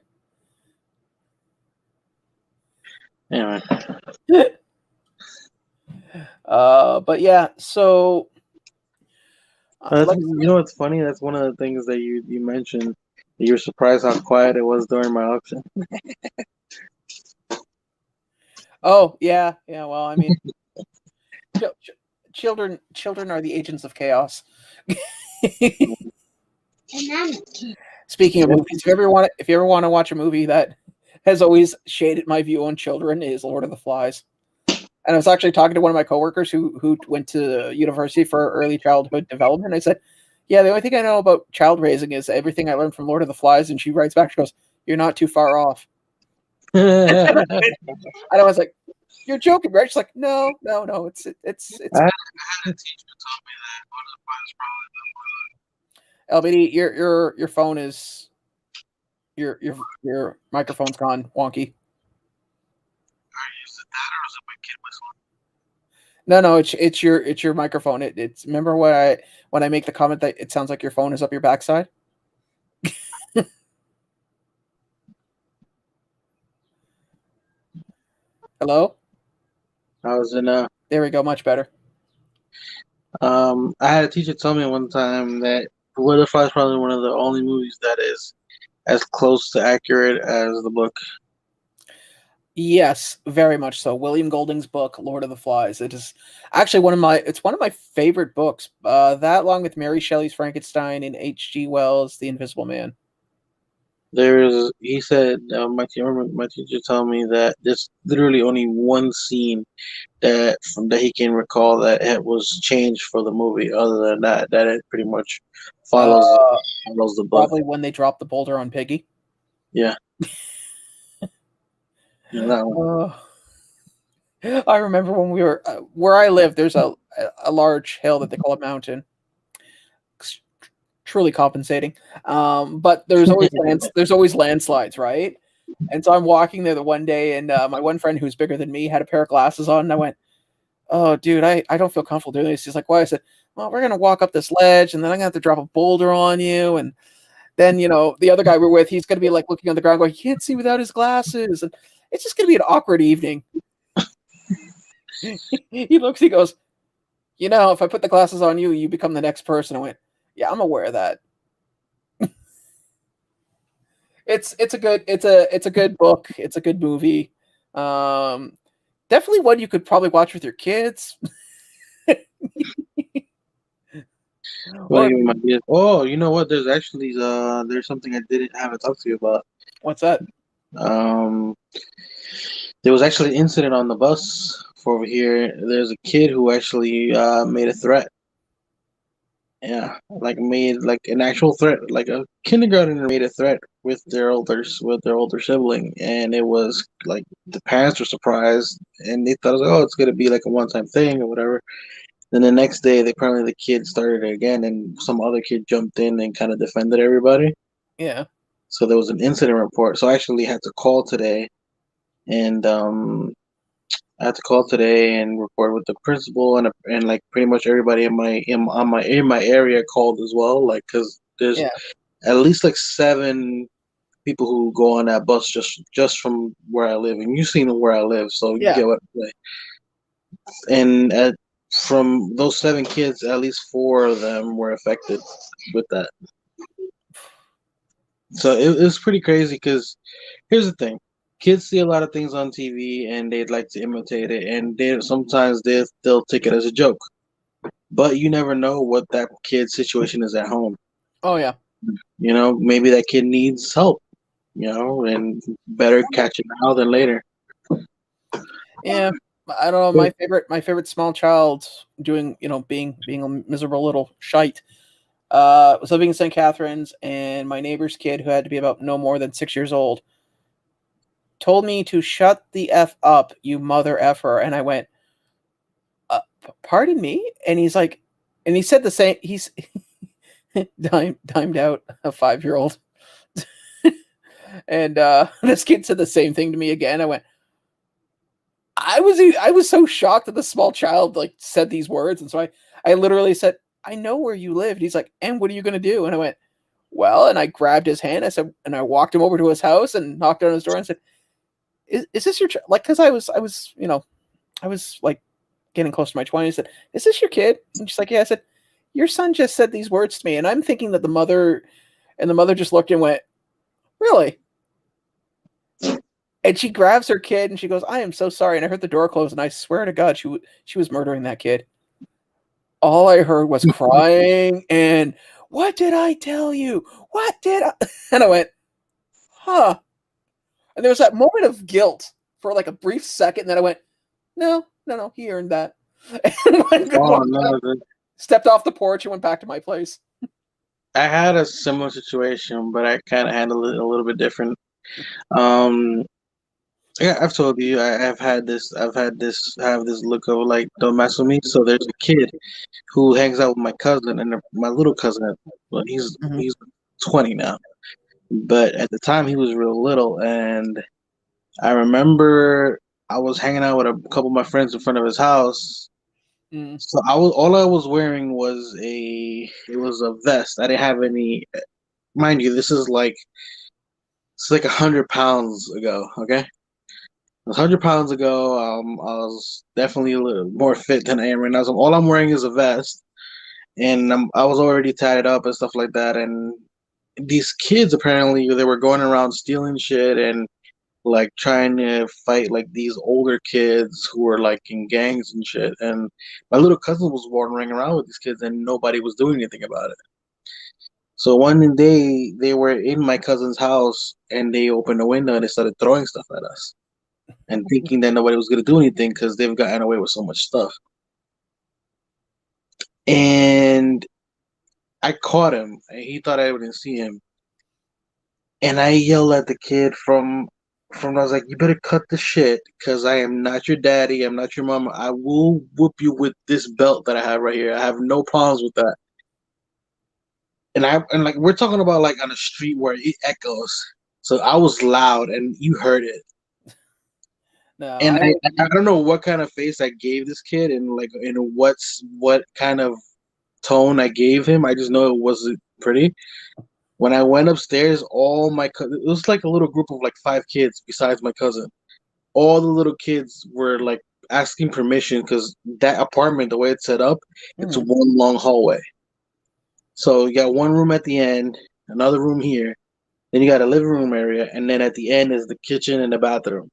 Anyway, But yeah, so like, you know what's funny? That's one of the things that you mentioned. You were surprised how quiet it was during my auction. oh yeah, yeah. Well, I mean, children are the agents of chaos. And I'm a kid. Speaking of movies, if you ever want to watch a movie that has always shaded my view on children, is Lord of the Flies. And I was actually talking to one of my coworkers who went to university for early childhood development. I said, "Yeah, the only thing I know about child raising is everything I learned from Lord of the Flies." And she writes back, she goes, "You're not too far off." And I was like, "You're joking, right?" She's like, "No, it's." I had a teacher tell me that Lord of the Flies is probably the LBD, your phone is your microphone's gone wonky. Is it that or is it my kid whistling? No, it's your microphone. It's remember when I make the comment that it sounds like your phone is up your backside? Hello? How's it now? There we go, much better. I had a teacher tell me one time that Lord of the Flies is probably one of the only movies that is as close to accurate as the book. Yes, very much so. William Golding's book, Lord of the Flies. It is actually one of my favorite books. That along with Mary Shelley's Frankenstein and H.G. Wells' The Invisible Man. He said, my teacher told me that there's literally only one scene that he can recall that it was changed for the movie. Other than that it pretty much follows the book. Probably when they dropped the boulder on Piggy. Yeah. Yeah, that one. I remember when we were where I live. There's a large hill that they call a mountain. Truly compensating, but there's always landslides, right? And so I'm walking there the one day, and my one friend who's bigger than me had a pair of glasses on, and I went, "Oh, dude, I don't feel comfortable doing this." He's like, "Why?" I said, "Well, we're gonna walk up this ledge, and then I'm gonna have to drop a boulder on you, and then the other guy we're with, he's gonna be like looking on the ground, going, he can't see without his glasses, and it's just gonna be an awkward evening." He looks, he goes, "If I put the glasses on you, you become the next person." I went, "Yeah, I'm aware of that." It's a good book. It's a good movie. Definitely one you could probably watch with your kids. Oh, you know what? There's actually there's something I haven't talked to you about. What's that? There was actually an incident on the bus for over here. There's a kid who actually made a threat. Yeah, made an actual threat. Like a kindergartner made a threat with their older sibling, and it was like the parents were surprised, and they thought, oh, it's gonna be like a one-time thing or whatever. Then the next day, apparently the kid started it again, and some other kid jumped in and kind of defended everybody. Yeah. So there was an incident report. So I actually had to call today, and I had to call today and report with the principal and like pretty much everybody in my area called as well. Like, because there's at least like 7 people who go on that bus just from where I live, and you've seen where I live, so you get what I'm saying. And from those 7 kids, at least 4 of them were affected with that. So it was pretty crazy because here's the thing. Kids see a lot of things on TV and they'd like to imitate it, and sometimes they'll take it as a joke. But you never know what that kid's situation is at home. Oh yeah. Maybe that kid needs help, and better catch it now than later. Yeah. I don't know. My favorite small child doing, being a miserable little shite. Was living in St. Catharines, and my neighbor's kid, who had to be about no more than 6 years old, told me to shut the F up, you mother effer. And I went, pardon me? And he's like, and he said the same, he's dimed out a 5-year-old. And this kid said the same thing to me again. I went, I was so shocked that the small child like said these words. And so I literally said, I know where you live. And he's like, and what are you going to do? And I went, well, and I grabbed his hand. I said, and I walked him over to his house and knocked on his door and said, is this your like, cause I was, you know, I was like getting close to my 20s. I said, is this your kid? And she's like, yeah. I said, your son just said these words to me. And I'm thinking that the mother just looked and went, really? And she grabs her kid and she goes, I am so sorry. And I heard the door close and I swear to God, she was murdering that kid. All I heard was crying and what did I tell you? What did I? And I went, huh. And there was that moment of guilt for like a brief second. And then I went, no, he earned that. And stepped off the porch and went back to my place. I had a similar situation, but I kind of handled it a little bit different. Yeah, I've told you I've had this look of like don't mess with me. So there's a kid who hangs out with my cousin and my little cousin. Well, he's 20 now, but at the time he was real little, and I remember I was hanging out with a couple of my friends in front of his house. So all I was wearing was a vest. I didn't have any. Mind you, this is like it's like 100 pounds ago. Okay. 100 pounds ago, I was definitely a little more fit than I am right now. So all I'm wearing is a vest, and I was already tied up and stuff like that. And these kids apparently they were going around stealing shit and like trying to fight like these older kids who were like in gangs and shit. And my little cousin was wandering around with these kids, and nobody was doing anything about it. So one day they were in my cousin's house, and they opened the window and they started throwing stuff at us and thinking that nobody was going to do anything because they've gotten away with so much stuff. And I caught him, and he thought I wouldn't see him. And I yelled at the kid I was like, you better cut the shit because I am not your daddy. I'm not your mama. I will whoop you with this belt that I have right here. I have no problems with that. And like we're talking about like on a street where it echoes. So I was loud and you heard it. No, And I don't know what kind of face I gave this kid and like what kind of tone I gave him. I just know it wasn't pretty. When I went upstairs, it was like a little group of like 5 kids besides my cousin. All the little kids were like asking permission because that apartment, the way it's set up, it's one long hallway. So you got one room at the end, another room here, then you got a living room area, and then at the end is the kitchen and the bathroom.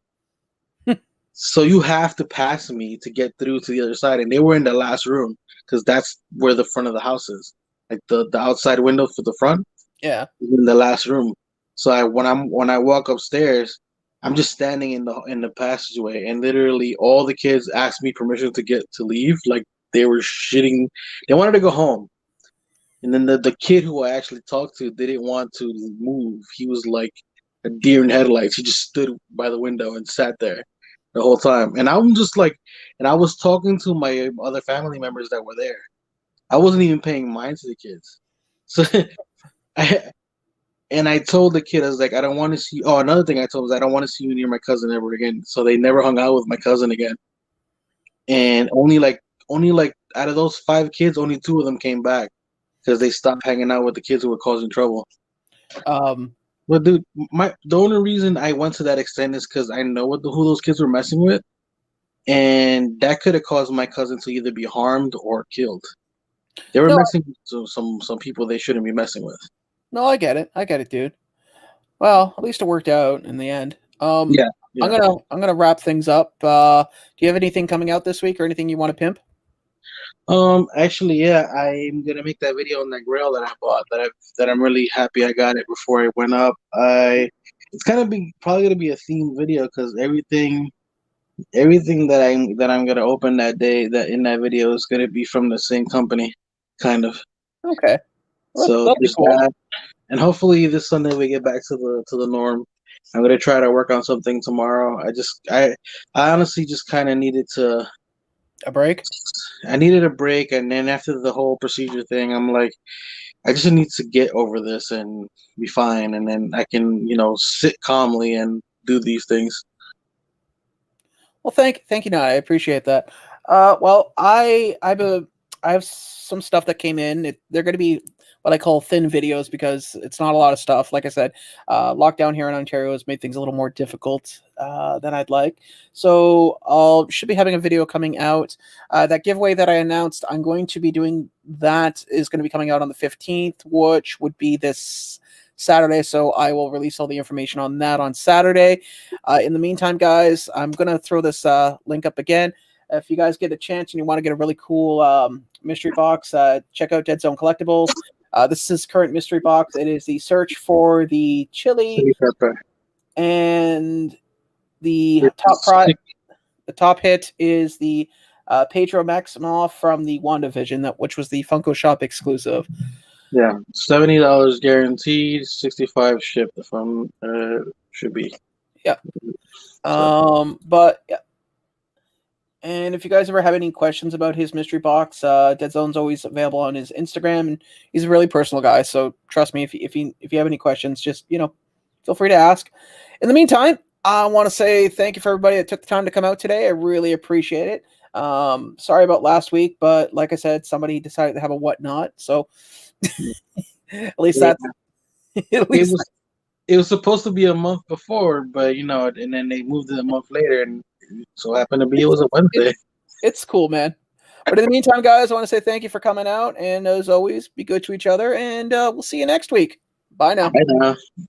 So you have to pass me to get through to the other side, and they were in the last room because that's where the front of the house is, like the outside window for the front. Yeah, in the last room. So when I walk upstairs, I'm just standing in the passageway, and literally all the kids asked me permission to leave. Like they were shitting, they wanted to go home. And then the kid who I actually talked to didn't want to move. He was like a deer in headlights. He just stood by the window and sat there the whole time. And I'm just like, and I was talking to my other family members that were there. I wasn't even paying mind to the kids. So I told the kid, I was like, I don't want to see. Oh, another thing I told was I don't want to see you near my cousin ever again. So they never hung out with my cousin again. And only like out of those 5 kids, only 2 of them came back because they stopped hanging out with the kids who were causing trouble. But dude, the only reason I went to that extent is because I know who those kids were messing with, and that could have caused my cousin to either be harmed or killed. They were messing with some people they shouldn't be messing with. No, I get it, dude. Well, at least it worked out in the end. Yeah. I'm gonna wrap things up. Do you have anything coming out this week or anything you want to pimp? Actually, yeah, I'm gonna make that video on that grill that I bought that I'm really happy I got it before it went up. It's probably gonna be a themed video because everything that I'm gonna open that day that in that video is gonna be from the same company, kind of. Okay. Well, So that'll be there's cool. that, and hopefully this Sunday we get back to the norm. I'm gonna try to work on something tomorrow. I honestly just kind of needed to. A break? I needed a break, and then after the whole procedure thing, I'm like, I just need to get over this and be fine, and then I can, sit calmly and do these things. Well, thank you, Nat. I appreciate that. Well, I have some stuff that came in. They're going to be what I call thin videos because it's not a lot of stuff. Like I said, lockdown here in Ontario has made things a little more difficult than I'd like. So I'll should be having a video coming out. That giveaway that I announced, I'm going to be doing. That is going to be coming out on the 15th, which would be this Saturday. So I will release all the information on that on Saturday. In the meantime, guys, I'm going to throw this link up again. If you guys get a chance and you want to get a really cool mystery box, check out Dead Zone Collectibles. This is his current mystery box. It is the search for the chili and the top prize. The top hit is the Pedro Maximoff from the WandaVision, which was the Funko Shop exclusive. Yeah, $70 guaranteed, 65 shipped. If I'm should be. Yeah. But yeah. And if you guys ever have any questions about his mystery box, Dead Zone's always available on his Instagram, and he's a really personal guy. So trust me, if you have any questions, just feel free to ask. In the meantime, I want to say thank you for everybody that took the time to come out today. I really appreciate it. Sorry about last week, but like I said, somebody decided to have a whatnot, so at least that's at least it was supposed to be a month before, but and then they moved it a month later, and so happened to be it was a Wednesday. It's cool, man. But in the meantime, guys, I want to say thank you for coming out, and as always, be good to each other, and we'll see you next week. Bye now. Bye now.